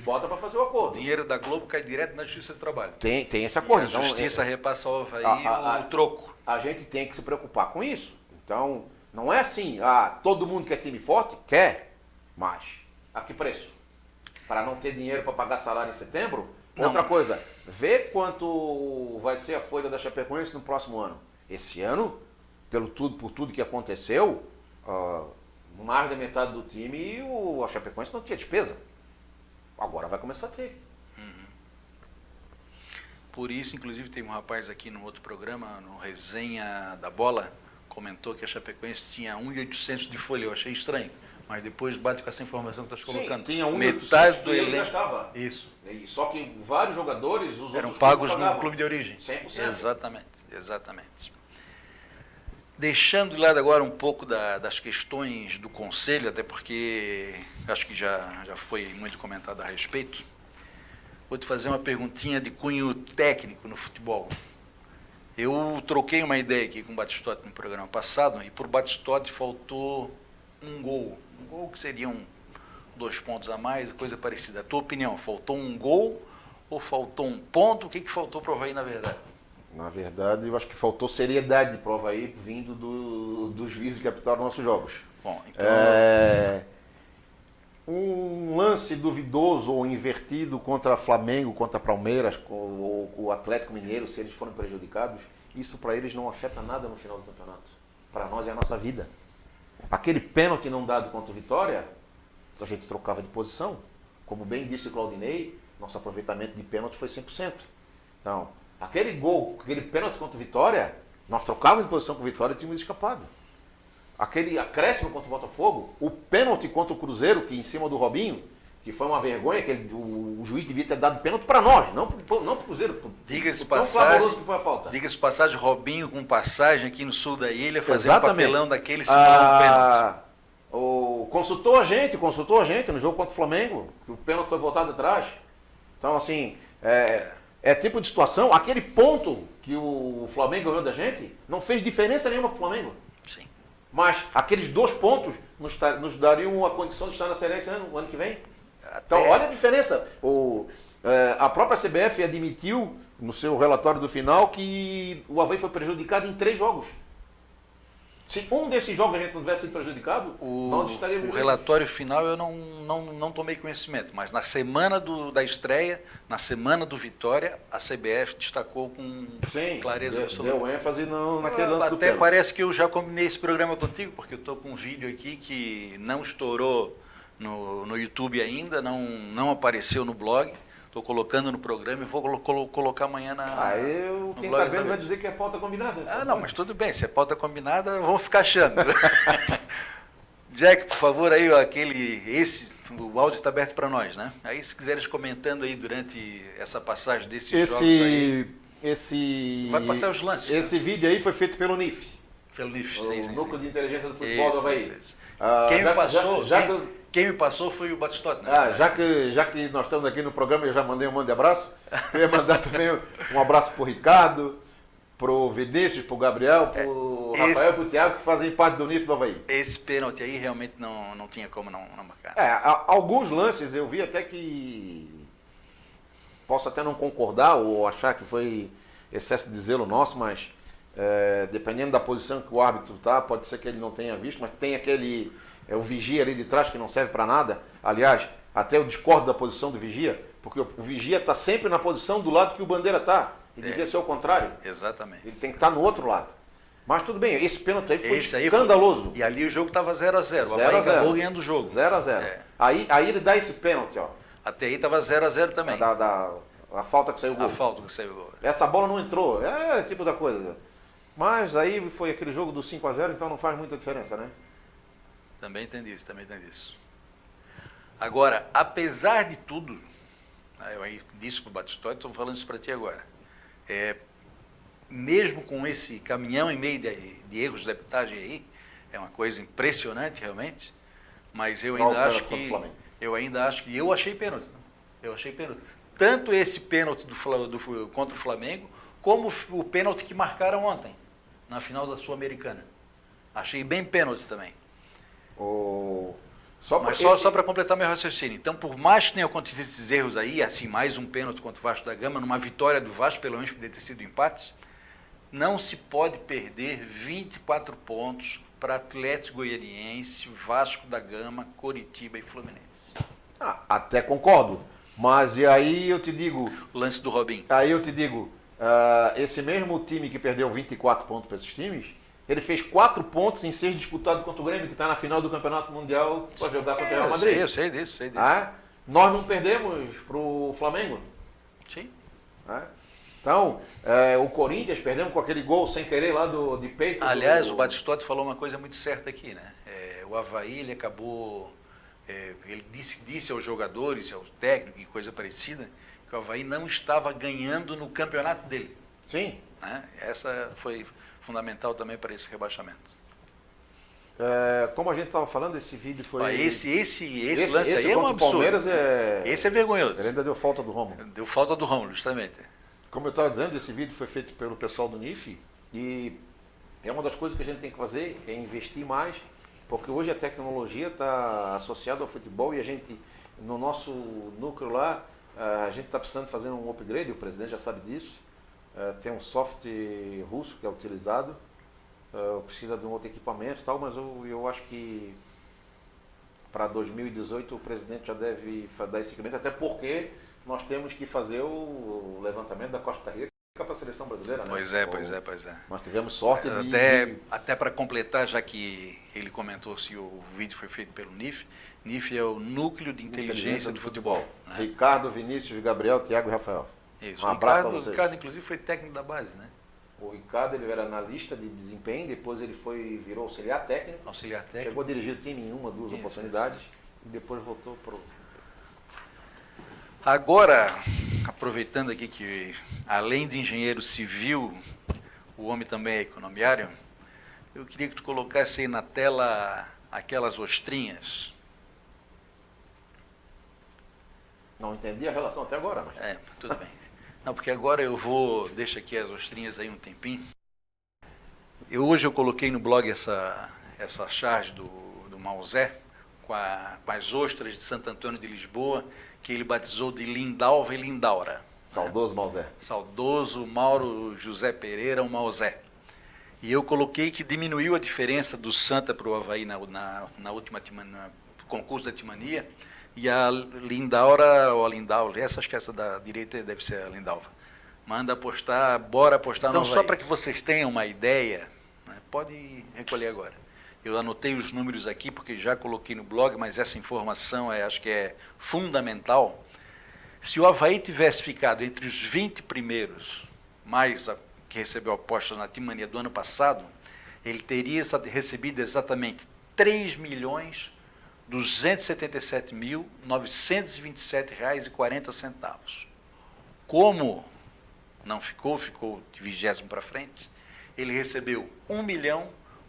bota para fazer o acordo. O dinheiro da Globo cai direto na Justiça do Trabalho. Tem esse acordo. E a Justiça repassa ao Avaí o troco. A gente tem que se preocupar com isso. Então, não é assim, todo mundo quer time forte? Quer, mas a que preço? Para não ter dinheiro para pagar salário em setembro? Não. Outra coisa, vê quanto vai ser a folha da Chapecoense no próximo ano. Esse ano, por tudo que aconteceu, mais da metade do time e a Chapecoense não tinha despesa. Agora vai começar a ter. Por isso, inclusive, tem um rapaz aqui no outro programa, no Resenha da Bola, comentou que a Chapecoense tinha 1.800 de folha. Eu achei estranho, mas depois bate com essa informação que tu estás colocando. Tinha 1.800 metade do que ele elenco. gastava. Isso. Só que vários jogadores, os Eram outros pagos pagavam. no clube de origem. 100%. Exatamente. Deixando de lado agora um pouco das questões do Conselho, até porque acho que já foi muito comentado a respeito, vou te fazer uma perguntinha de cunho técnico no futebol. Eu troquei uma ideia aqui com o Batistotti no programa passado, e por Batistotti faltou um gol que seriam 2 pontos a mais, coisa parecida. A tua opinião, faltou um gol ou faltou um ponto? O que faltou para o Avaí, na verdade? Na verdade, eu acho que faltou seriedade para o Avaí vindo dos juízes que apitaram nossos jogos. Bom, então... Um lance duvidoso ou invertido contra Flamengo, contra Palmeiras, ou o Atlético Mineiro, se eles forem prejudicados, isso para eles não afeta nada no final do campeonato. Para nós é a nossa vida. Aquele pênalti não dado contra o Vitória, a gente trocava de posição. Como bem disse o Claudinei, nosso aproveitamento de pênalti foi 100%. Então, aquele gol, aquele pênalti contra o Vitória, nós trocávamos de posição com o Vitória e tínhamos escapado. Aquele acréscimo contra o Botafogo, o pênalti contra o Cruzeiro, que em cima do Robinho, que foi uma vergonha, que o juiz devia ter dado pênalti para nós, não para o Cruzeiro. Diga-se tão passagem, clamoroso que foi a falta. Diga-se passagem, Robinho com passagem aqui no sul da ilha, fazendo Exatamente. papelão daquele segurando pênalti. Consultou a gente no jogo contra o Flamengo, que o pênalti foi voltado atrás. Então, assim, é tipo de situação, aquele ponto que o Flamengo ganhou da gente, não fez diferença nenhuma para o Flamengo. Sim. Mas aqueles 2 pontos nos dariam a condição de estar na Série A esse ano, o ano que vem. Então, olha a diferença. A própria CBF admitiu no seu relatório do final que o Avaí foi prejudicado em 3 jogos. Se um desses jogos a gente não tivesse sido prejudicado, nós estaríamos... O relatório final eu não tomei conhecimento, mas na semana da estreia, na semana do Vitória, a CBF destacou com clareza absoluta. Deu ênfase naquele lance do Até pênalti. parece que eu já combinei esse programa contigo, porque eu estou com um vídeo aqui que não estourou no YouTube ainda, não apareceu no blog. Estou colocando no programa e vou colocar amanhã quem está vendo vai dizer que é pauta combinada. Não, mas tudo bem, se é pauta combinada, vamos ficar achando. Jack, por favor, aí, o áudio está aberto para nós, né? Aí, se quiseres comentando aí durante essa passagem desses jogos aí. Vai passar os lances. Esse vídeo aí foi feito pelo NIF. Pelo NIF, o Núcleo de Inteligência do Futebol do Avaí. Quem me passou foi o Batistotti, né? Já que nós estamos aqui no programa, eu já mandei um monte de abraço. Queria mandar também um abraço para o Ricardo, para o Vinícius, para o Gabriel, para o Rafael e para o Thiago, que fazem parte do NIF do Avaí. Esse pênalti aí realmente não tinha como não marcar. Alguns lances eu vi até que posso até não concordar ou achar que foi excesso de zelo nosso, mas dependendo da posição que o árbitro está, pode ser que ele não tenha visto, mas tem aquele... o vigia ali de trás que não serve para nada. Aliás, até eu discordo da posição do vigia, porque o vigia está sempre na posição do lado que o bandeira está. E devia ser o contrário. Exatamente. Ele tem que estar no outro lado. Mas tudo bem, esse pênalti aí foi escandaloso. E ali o jogo estava 0-0. O Avaí acabou ganhando o jogo. 0-0. Aí ele dá esse pênalti, ó. Até aí estava 0-0 também. A falta que saiu o gol. A falta que saiu o gol. Essa bola não entrou. É esse tipo da coisa. Mas aí foi aquele jogo do 5-0, então não faz muita diferença, né? Também entendi isso. Agora, apesar de tudo, eu aí disse para o Batistotti, estou falando isso para ti agora, mesmo com esse caminhão e meio de erros de arbitragem aí, é uma coisa impressionante realmente, mas eu ainda acho que eu achei pênalti. Tanto esse pênalti contra o Flamengo, como o pênalti que marcaram ontem, na final da Sul-Americana. Achei bem pênalti também. Só para completar meu raciocínio. Então, por mais que tenham acontecido esses erros aí, assim, mais um pênalti contra o Vasco da Gama, numa vitória do Vasco, pelo menos poderia ter sido empate, não se pode perder 24 pontos para Atlético Goianiense, Vasco da Gama, Coritiba e Fluminense. Até concordo. Mas e aí eu te digo... O lance do Robinho. Aí eu te digo, esse mesmo time que perdeu 24 pontos para esses times... Ele fez 4 pontos em ser disputado contra o Grêmio, que está na final do Campeonato Mundial para jogar contra o Real Madrid. Eu sei disso. Nós não perdemos para o Flamengo. Sim. Então, o Corinthians perdemos com aquele gol sem querer lá de peito. Aliás, o Batistotti falou uma coisa muito certa aqui, né? O Avaí, ele acabou... ele disse aos jogadores, aos técnicos e coisa parecida, que o Avaí não estava ganhando no campeonato dele. Sim. Essa foi fundamental também para esse rebaixamento. Como a gente estava falando, esse vídeo foi... Esse lance aí é um absurdo. Palmeiras esse é vergonhoso. Ele ainda deu falta do Rômulo. Deu falta do Rômulo, justamente. Como eu estava dizendo, esse vídeo foi feito pelo pessoal do NIF e é uma das coisas que a gente tem que fazer, é investir mais, porque hoje a tecnologia está associada ao futebol e a gente, no nosso núcleo lá, a gente está precisando fazer um upgrade, o presidente já sabe disso. tem um software russo que é utilizado, precisa de um outro equipamento e tal, mas eu acho que para 2018 o presidente já deve dar esse equipamento, até porque nós temos que fazer o levantamento da Costa Rica para a seleção brasileira, né? Pois é. Nós tivemos sorte Até para completar, já que ele comentou se o vídeo foi feito pelo NIF, NIF é o Núcleo de Inteligência do Futebol. Né? Ricardo, Vinícius, Gabriel, Thiago e Rafael. Isso. Um abraço para vocês. O Ricardo, inclusive, foi técnico da base, né? O Ricardo, ele era analista de desempenho, depois ele virou auxiliar técnico. Auxiliar técnico. Chegou a dirigir o time em uma, duas oportunidades e depois voltou para o... Agora, aproveitando aqui que, além de engenheiro civil, o homem também é economiário, eu queria que tu colocasse aí na tela aquelas ostrinhas. Não entendi a relação até agora, mas... Tudo bem. Não, porque agora deixa aqui as ostrinhas aí um tempinho. Hoje eu coloquei no blog essa charge do Mausé, com as ostras de Santo Antônio de Lisboa, que ele batizou de Lindalva e Lindaura. Saudoso Mausé. Saudoso Mauro José Pereira, o Mausé. E eu coloquei que diminuiu a diferença do Santa para o Avaí na última concurso da Timania, e a Lindaura, ou a Lindaura, acho que essa da direita deve ser a Lindalva. Manda apostar, bora apostar no Avaí. Então, só para que vocês tenham uma ideia, né, pode recolher agora. Eu anotei os números aqui, porque já coloquei no blog, mas essa informação acho que é fundamental. Se o Avaí tivesse ficado entre os 20 primeiros, mais que recebeu apostas na Timania do ano passado, ele teria recebido exatamente R$ 3.277.927,40. Como não ficou de 20º para frente, ele recebeu R$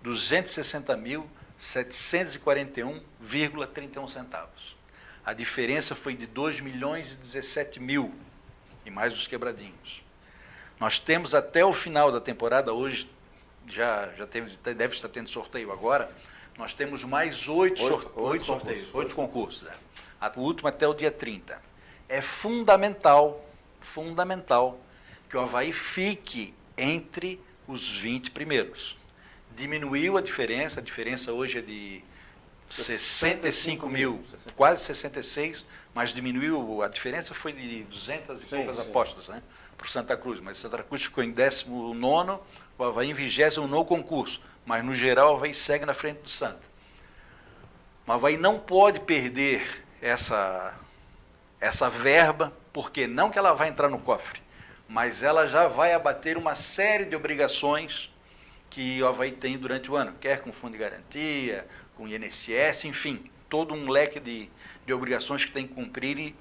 1.260.741,31. A diferença foi de 2.017.000 e mais os quebradinhos. Nós temos até o final da temporada, hoje deve estar tendo sorteio agora, nós temos mais 8 sorteios, 8 concursos. O último até o dia 30. É fundamental que o Avaí fique entre os 20 primeiros. Diminuiu a diferença hoje é de 65 mil, quase 66, mas diminuiu, a diferença foi de 200 e poucas apostas, né, para o Santa Cruz, mas o Santa Cruz ficou em 19º, o Avaí em 20º no concurso, mas no geral o Avaí segue na frente do Santa. O Avaí não pode perder essa verba, porque não que ela vai entrar no cofre, mas ela já vai abater uma série de obrigações que o Avaí tem durante o ano, quer com fundo de garantia, com INSS, enfim, todo um leque de obrigações que tem que cumprir, e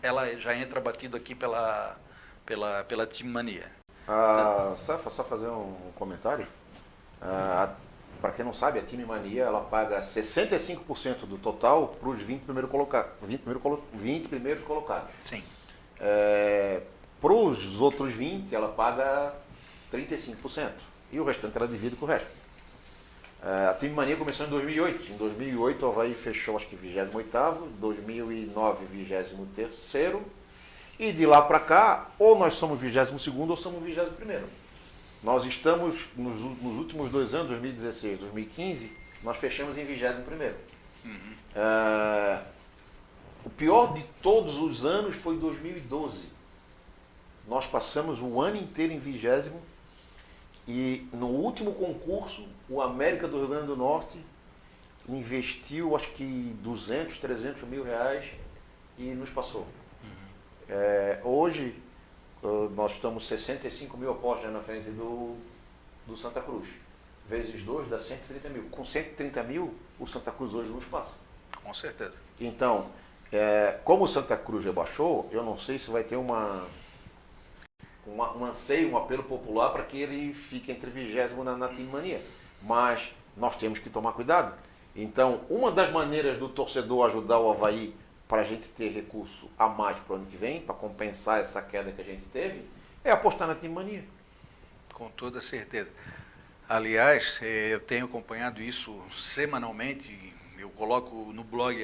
ela já entra batido aqui pela Timania. Só fazer um comentário. Para quem não sabe, a Timania ela paga 65% do total para os 20 primeiros colocados. Sim. Para os outros 20, ela paga 35%. E o restante ela divide com o resto. A Timania começou em 2008. Em 2008 o Avaí fechou, acho que 28º, 2009 23º. E de lá para cá, ou nós somos 22º ou somos 21º. Nós estamos, nos últimos 2 anos, 2016 e 2015, nós fechamos em 21º. O pior de todos os anos foi 2012. Nós passamos o ano inteiro em 20º, e no último concurso, o América do Rio Grande do Norte investiu, acho que 200, 300 mil reais e nos passou. Hoje, nós estamos 65 mil apostas na frente do Santa Cruz. Vezes 2 dá 130 mil. Com 130 mil, o Santa Cruz hoje nos passa. Com certeza. Então, como o Santa Cruz rebaixou, eu não sei se vai ter um anseio, um apelo popular para que ele fique entre 20º na Timania. Mas nós temos que tomar cuidado. Então, uma das maneiras do torcedor ajudar o Avaí para a gente ter recurso a mais para o ano que vem, para compensar essa queda que a gente teve, é apostar na Timania. Com toda certeza. Aliás, eu tenho acompanhado isso semanalmente. Eu coloco no blog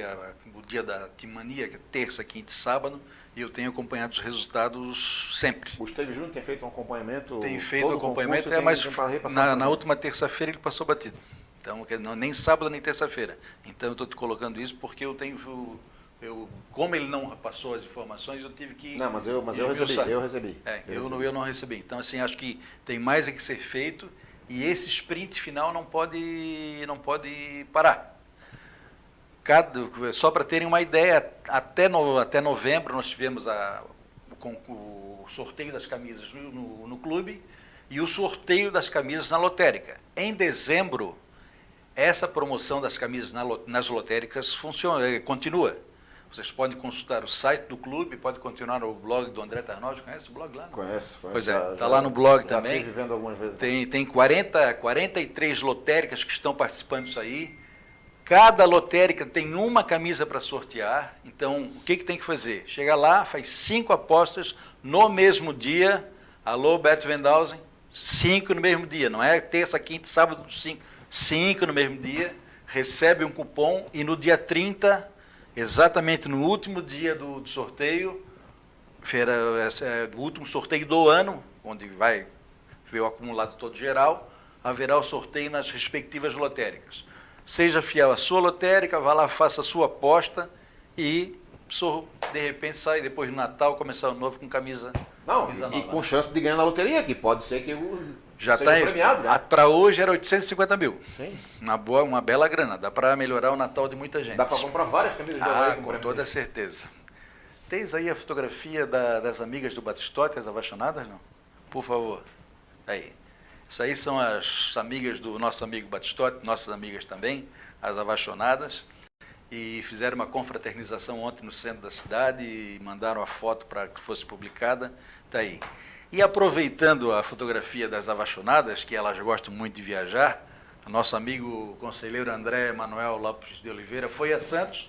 o dia da Timania, que é terça, quinta e sábado, e eu tenho acompanhado os resultados sempre. O Esteves Júnior tem feito um acompanhamento. Tem feito todo acompanhamento, concurso mas tem para repassar na pra última terça-feira ele passou batido. Então, nem sábado nem terça-feira. Então, eu estou te colocando isso porque como ele não passou as informações, eu tive que... Não, mas eu recebi. Eu não recebi. Então, assim, acho que tem mais a que ser feito e esse sprint final não pode parar. Só para terem uma ideia, até novembro nós tivemos o sorteio das camisas no clube e o sorteio das camisas na lotérica. Em dezembro, essa promoção das camisas nas lotéricas continua. Vocês podem consultar o site do clube, pode continuar no blog do André Tarnowski. Conhece o blog lá? Conheço. Pois é, está lá no blog já também. estive vendo algumas vezes. Tem 43 lotéricas que estão participando disso aí. Cada lotérica tem uma camisa para sortear. Então, o que tem que fazer? Chega lá, faz 5 apostas no mesmo dia. Alô, Beto Wendhausen, 5 no mesmo dia. Não é terça, quinta, sábado, 5. 5 no mesmo dia. Recebe um cupom e no dia 30, exatamente no último dia do sorteio, o último sorteio do ano, onde vai ver o acumulado todo geral, haverá o sorteio nas respectivas lotéricas. Seja fiel à sua lotérica, vá lá, faça a sua aposta e, de repente, sai depois do Natal, começar o novo com camisa nova. E com chance de ganhar na loteria, que pode ser que já seja está premiado. Né? Para hoje era 850 mil. Sim. Uma bela grana. Dá para melhorar o Natal de muita gente. Dá para comprar várias camisas de Havaí com toda certeza. Tens aí a fotografia das amigas do Batistote, as apaixonadas, não? Por favor. Aí. Isso aí são as amigas do nosso amigo Batistote, nossas amigas também, as apaixonadas, e fizeram uma confraternização ontem no centro da cidade e mandaram a foto para que fosse publicada. Está aí. E aproveitando a fotografia das apaixonadas, que elas gostam muito de viajar, nosso amigo conselheiro André Manuel Lopes de Oliveira foi a Santos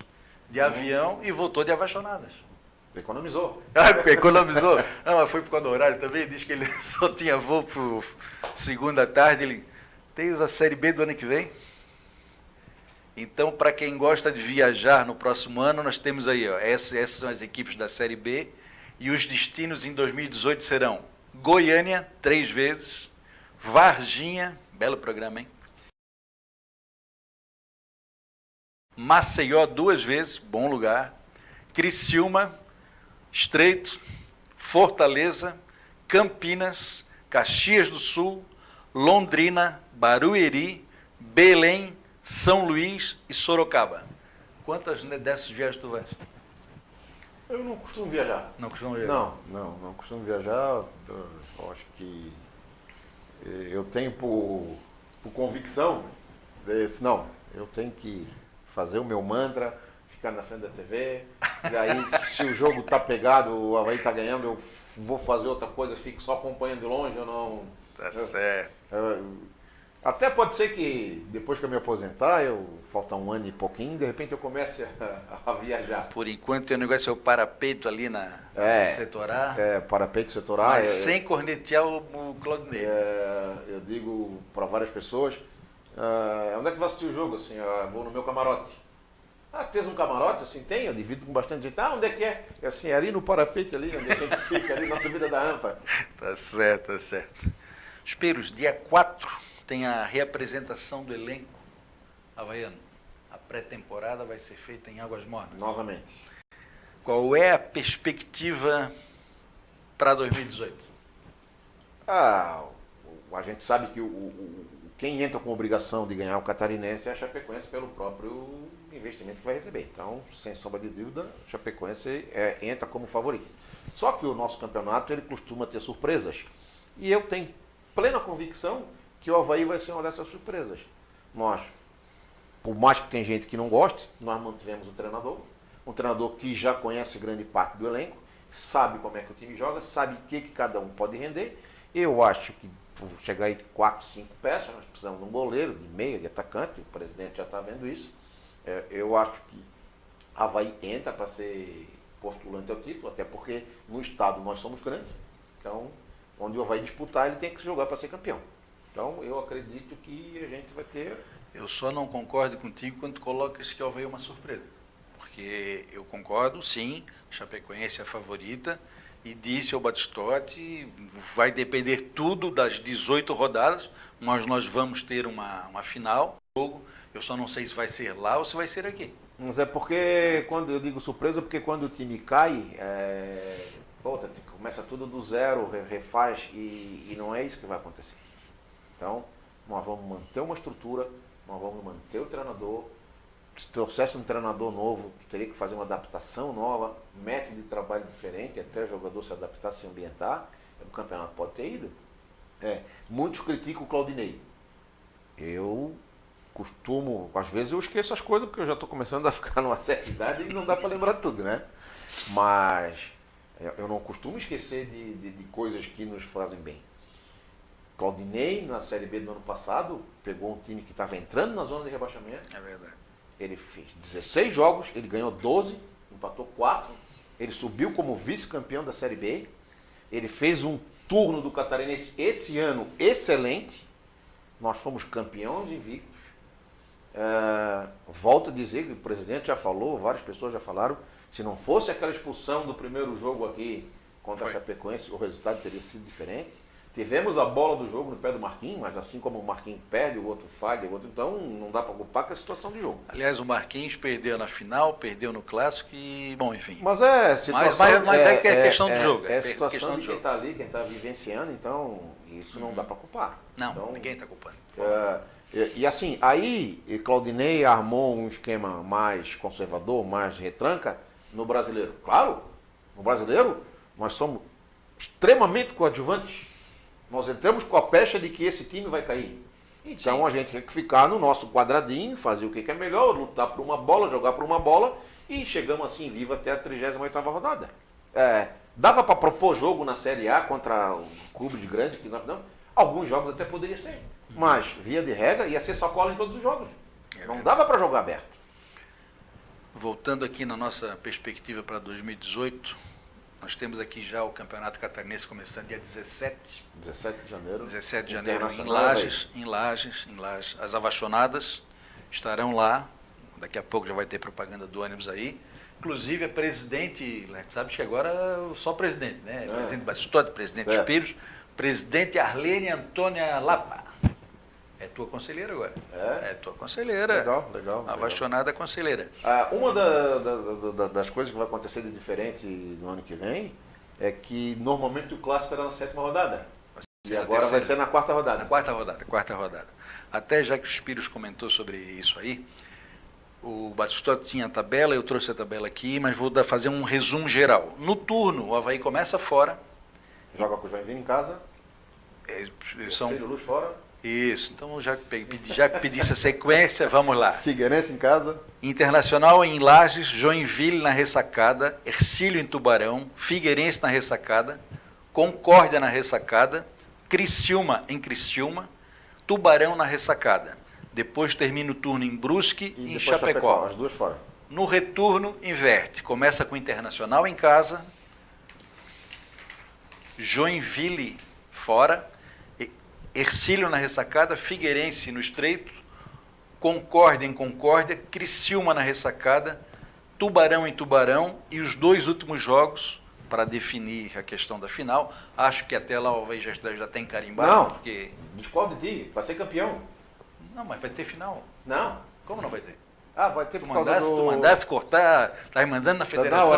de avião e voltou de apaixonadas. Economizou. Economizou. Não, mas foi por causa do horário também, diz que ele só tinha voo para segunda tarde. Ele tem a Série B do ano que vem. Então, para quem gosta de viajar no próximo ano, nós temos aí, ó, essas são as equipes da Série B, e os destinos em 2018 serão Goiânia, 3 vezes, Varginha, belo programa, hein? Maceió, 2 vezes, bom lugar, Criciúma, Estreito, Fortaleza, Campinas, Caxias do Sul, Londrina, Barueri, Belém, São Luís e Sorocaba. Quantas dessas viagens tu vais? Eu não costumo viajar. Não costumo viajar? Não costumo viajar. Eu acho que eu tenho por convicção, não, eu tenho que fazer o meu mantra, ficar na frente da TV, e aí se o jogo tá pegado, o Havaí tá ganhando, eu vou fazer outra coisa, fico só acompanhando de longe, eu não... Tá certo. Até pode ser que depois que eu me aposentar, falta um ano e pouquinho, de repente eu comece a viajar. Por enquanto o negócio é o parapeito ali no setor A. Parapeito setor A. Mas sem cornetear o Claudinei. Eu digo para várias pessoas, onde é que vai assistir o jogo? Assim, vou no meu camarote. Fez um camarote? Assim, tem, eu divido com bastante gente. Onde é que é? Assim, ali no parapeito ali, onde a gente fica, ali na subida da rampa. Tá certo, tá certo. Esperos, dia 4 tem a reapresentação do elenco havaiano. A pré-temporada vai ser feita em Águas Mornas. Novamente. Qual é a perspectiva para 2018? A gente sabe que quem entra com obrigação de ganhar o Catarinense é a Chapecoense pelo próprio investimento que vai receber. Então, sem sombra de dúvida, a Chapecoense entra como favorito. Só que o nosso campeonato ele costuma ter surpresas. E eu tenho plena convicção que o Havaí vai ser uma dessas surpresas. Nós, por mais que tem gente que não goste, nós mantivemos o treinador, um treinador que já conhece grande parte do elenco, sabe como é que o time joga, sabe o que cada um pode render. Eu acho que chegar aí 4, 5 peças, nós precisamos de um goleiro, de meia, de atacante, o presidente já está vendo isso. Eu acho que Havaí entra para ser postulante ao título, até porque no estado nós somos grandes. Então, onde o Havaí disputar, ele tem que se jogar para ser campeão. Então, eu acredito que a gente vai ter... Eu só não concordo contigo quando tu colocas que o Havaí é uma surpresa. porque eu concordo, sim, a Chapecoense é a favorita, e disse ao Batistotti, vai depender tudo das 18 rodadas, mas nós vamos ter uma final. Eu só não sei se vai ser lá ou se vai ser aqui. Mas é porque, quando eu digo surpresa, porque quando o time cai, começa tudo do zero, refaz, e não é isso que vai acontecer. Então, nós vamos manter uma estrutura, nós vamos manter o treinador. Se trouxesse um treinador novo, teria que fazer uma adaptação nova, método de trabalho diferente, até o jogador se adaptar, se ambientar. O campeonato pode ter ido. Muitos criticam o Claudinei. Eu costumo, às vezes eu esqueço as coisas, porque eu já estou começando a ficar numa certa idade e não dá para lembrar tudo, né? Mas eu não costumo esquecer de coisas que nos fazem bem. Claudinei, na Série B do ano passado, pegou um time que estava entrando na zona de rebaixamento. É verdade. Ele fez 16 jogos, ele ganhou 12, empatou 4. Ele subiu como vice-campeão da Série B. Ele fez um turno do Catarinense esse ano excelente. Nós fomos campeões invictos. Volto a dizer que o presidente já falou, várias pessoas já falaram, se não fosse aquela expulsão do primeiro jogo aqui contra a Chapecoense, o resultado teria sido diferente. Tivemos a bola do jogo no pé do Marquinhos, mas assim como o Marquinhos perde, o outro falha, o outro, então não dá para culpar com a situação de jogo. Aliás, o Marquinhos perdeu na final, perdeu no Clássico e, bom, enfim. Mas é situação... Mas é questão do jogo. É situação de quem está ali, quem está vivenciando, então isso não dá para culpar. Não, então, ninguém está culpando. E assim, aí Claudinei armou um esquema mais conservador, mais retranca no brasileiro. Claro, no brasileiro nós somos extremamente coadjuvantes. Nós entramos com a pecha de que esse time vai cair. Então Sim. A gente tem que ficar no nosso quadradinho, fazer o que é melhor, lutar por uma bola, jogar por uma bola, e chegamos assim vivo até a 38ª rodada. Dava para propor jogo na Série A contra um clube de grande, que nós não. Alguns jogos até poderia ser. Mas, via de regra, ia ser só cola em todos os jogos. Não dava para jogar aberto. Voltando aqui na nossa perspectiva para 2018, nós temos aqui já o Campeonato Catarinense começando dia 17. 17 de janeiro. 17 de janeiro em Lages. As Avachonadas estarão lá. Daqui a pouco já vai ter propaganda do ônibus aí. Inclusive a presidente, sabe que agora só presidente, né? Presidente Batistotti, presidente Spiros, presidente Arlene Antônia Lapa. É tua conselheira agora. É tua conselheira. Legal. Avacionada conselheira. Uma das coisas que vai acontecer de diferente no ano que vem é que normalmente o clássico era na 7ª rodada. E agora vai ser na 4ª rodada. Na quarta rodada. Até já que o Spiros comentou sobre isso aí, o Batistotti tinha a tabela, eu trouxe a tabela aqui, mas vou fazer um resumo geral. No turno, o Avaí começa fora. Joga com o Joinville em casa. Luz fora. Isso, então já que pedisse a sequência, vamos lá. Figueirense em casa. Internacional em Lages, Joinville na ressacada, Hercílio em Tubarão, Figueirense na ressacada, Concórdia na ressacada, Criciúma em Criciúma, Tubarão na ressacada. Depois termina o turno em Brusque e em Chapecó. As duas fora. No retorno, inverte. Começa com o Internacional em casa, Joinville fora, Hercílio na ressacada, Figueirense no estreito, Concórdia em Concórdia, Criciúma na ressacada, Tubarão em Tubarão e os 2 últimos jogos para definir a questão da final. Acho que até lá o Avaí já tem carimbado. Não, porque... discordo de ti, vai ser campeão. Não, mas vai ter final. Não. Como não vai ter? Vai ter por causa do... Tu mandasse cortar, tá mandando na federação.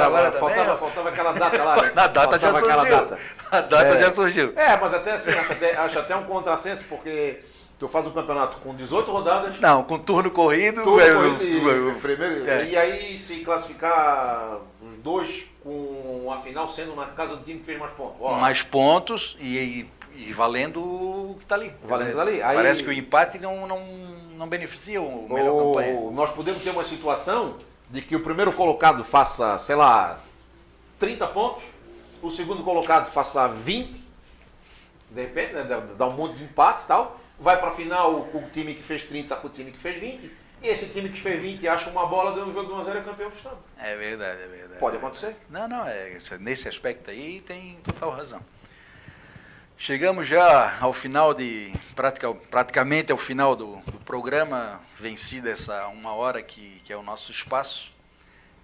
Faltava aquela data lá. Né? A data já surgiu. A data já surgiu. Mas até assim, acho até um contrassenso, porque tu faz um campeonato com 18 rodadas. Não, com turno corrido. Primeiro, e aí se classificar os 2 com a final sendo na casa do time que fez mais pontos. Mais pontos e valendo o que está ali. Valendo dali. Parece que o empate não beneficia o melhor companheiro. Nós podemos ter uma situação de que o primeiro colocado faça, 30 pontos, o segundo colocado faça 20, de repente, né, dá um monte de empate e tal, vai para a final o time que fez 30 com o time que fez 20, e esse time que fez 20 acha uma bola, ganha um jogo de 1-0 e é campeão do estado. É verdade. Pode acontecer? Não, nesse aspecto aí tem total razão. Chegamos já ao final praticamente ao final do programa, vencida essa 1 hora que é o nosso espaço.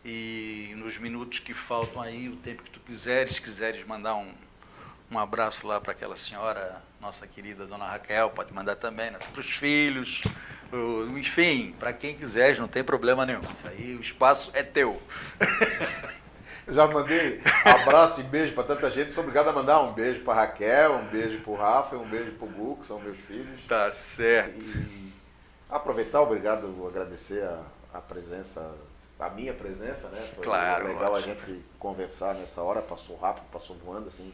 E nos minutos que faltam aí, o tempo que tu quiseres mandar um abraço lá para aquela senhora, nossa querida dona Raquel, pode mandar também, né? Para os filhos, enfim, para quem quiser, não tem problema nenhum. Isso aí, o espaço é teu. Eu já mandei abraço e beijo para tanta gente. Sou obrigado a mandar um beijo para Raquel, um beijo para o Rafa e um beijo para o Gu, que são meus filhos. Tá certo. E aproveitar, obrigado, agradecer a presença, a minha presença, né? Foi Claro, legal ótimo. a gente conversar nessa hora, passou rápido, passou voando, assim,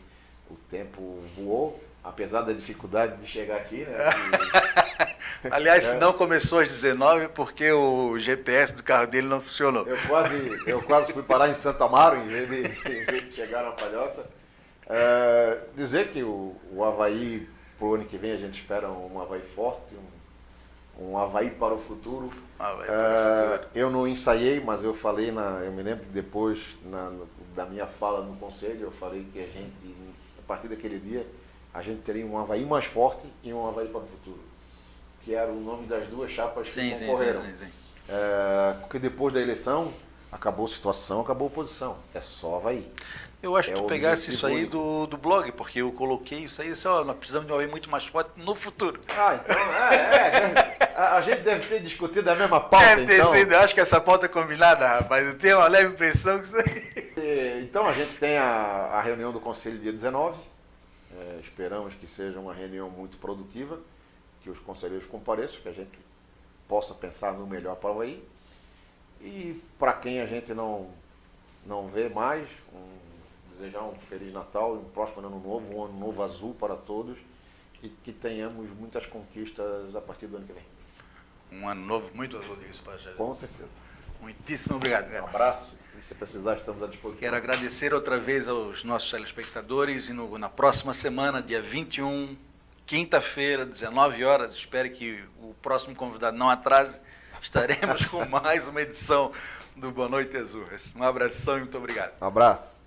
o tempo voou, apesar da dificuldade de chegar aqui, né? Aliás, se não começou às 19 porque o GPS do carro dele não funcionou. Eu quase fui parar em Santo Amaro em vez de chegar na Palhoça. Dizer que o Avaí, para o ano que vem, a gente espera um Avaí forte, um Avaí para o futuro. Eu não ensaiei, mas eu falei, eu me lembro que depois da minha fala no conselho, eu falei que a partir daquele dia, a gente teria um Avaí mais forte e um Avaí para o futuro, que era o nome das duas chapas que concorreram. Sim. Porque depois da eleição, acabou a situação, acabou a oposição. É só Avaí. Eu acho que É tu o pegasse isso aí objetivo do blog, porque eu coloquei isso aí, assim, ó, nós precisamos de um Avaí muito mais forte no futuro. Então, a gente deve ter discutido a mesma pauta, Deve ter então. sido, eu acho que essa pauta é combinada, rapaz, eu tenho uma leve impressão que isso aí... Então, a gente tem a reunião do Conselho dia 19, esperamos que seja uma reunião muito produtiva, que os conselheiros compareçam, que a gente possa pensar no melhor para o Avaí. E para quem a gente não vê mais, desejar um Feliz Natal, um próximo ano novo, um ano novo azul para todos e que tenhamos muitas conquistas a partir do ano que vem. Um ano novo muito azul disso, Pajé. Com certeza. Muitíssimo obrigado, Um cara. abraço e se precisar estamos à disposição. Quero agradecer outra vez aos nossos telespectadores e na próxima semana, dia 21, quinta-feira, 19 horas, espero que o próximo convidado não atrase, estaremos com mais uma edição do Boa Noite Azurras. Um abração e muito obrigado. Um abraço.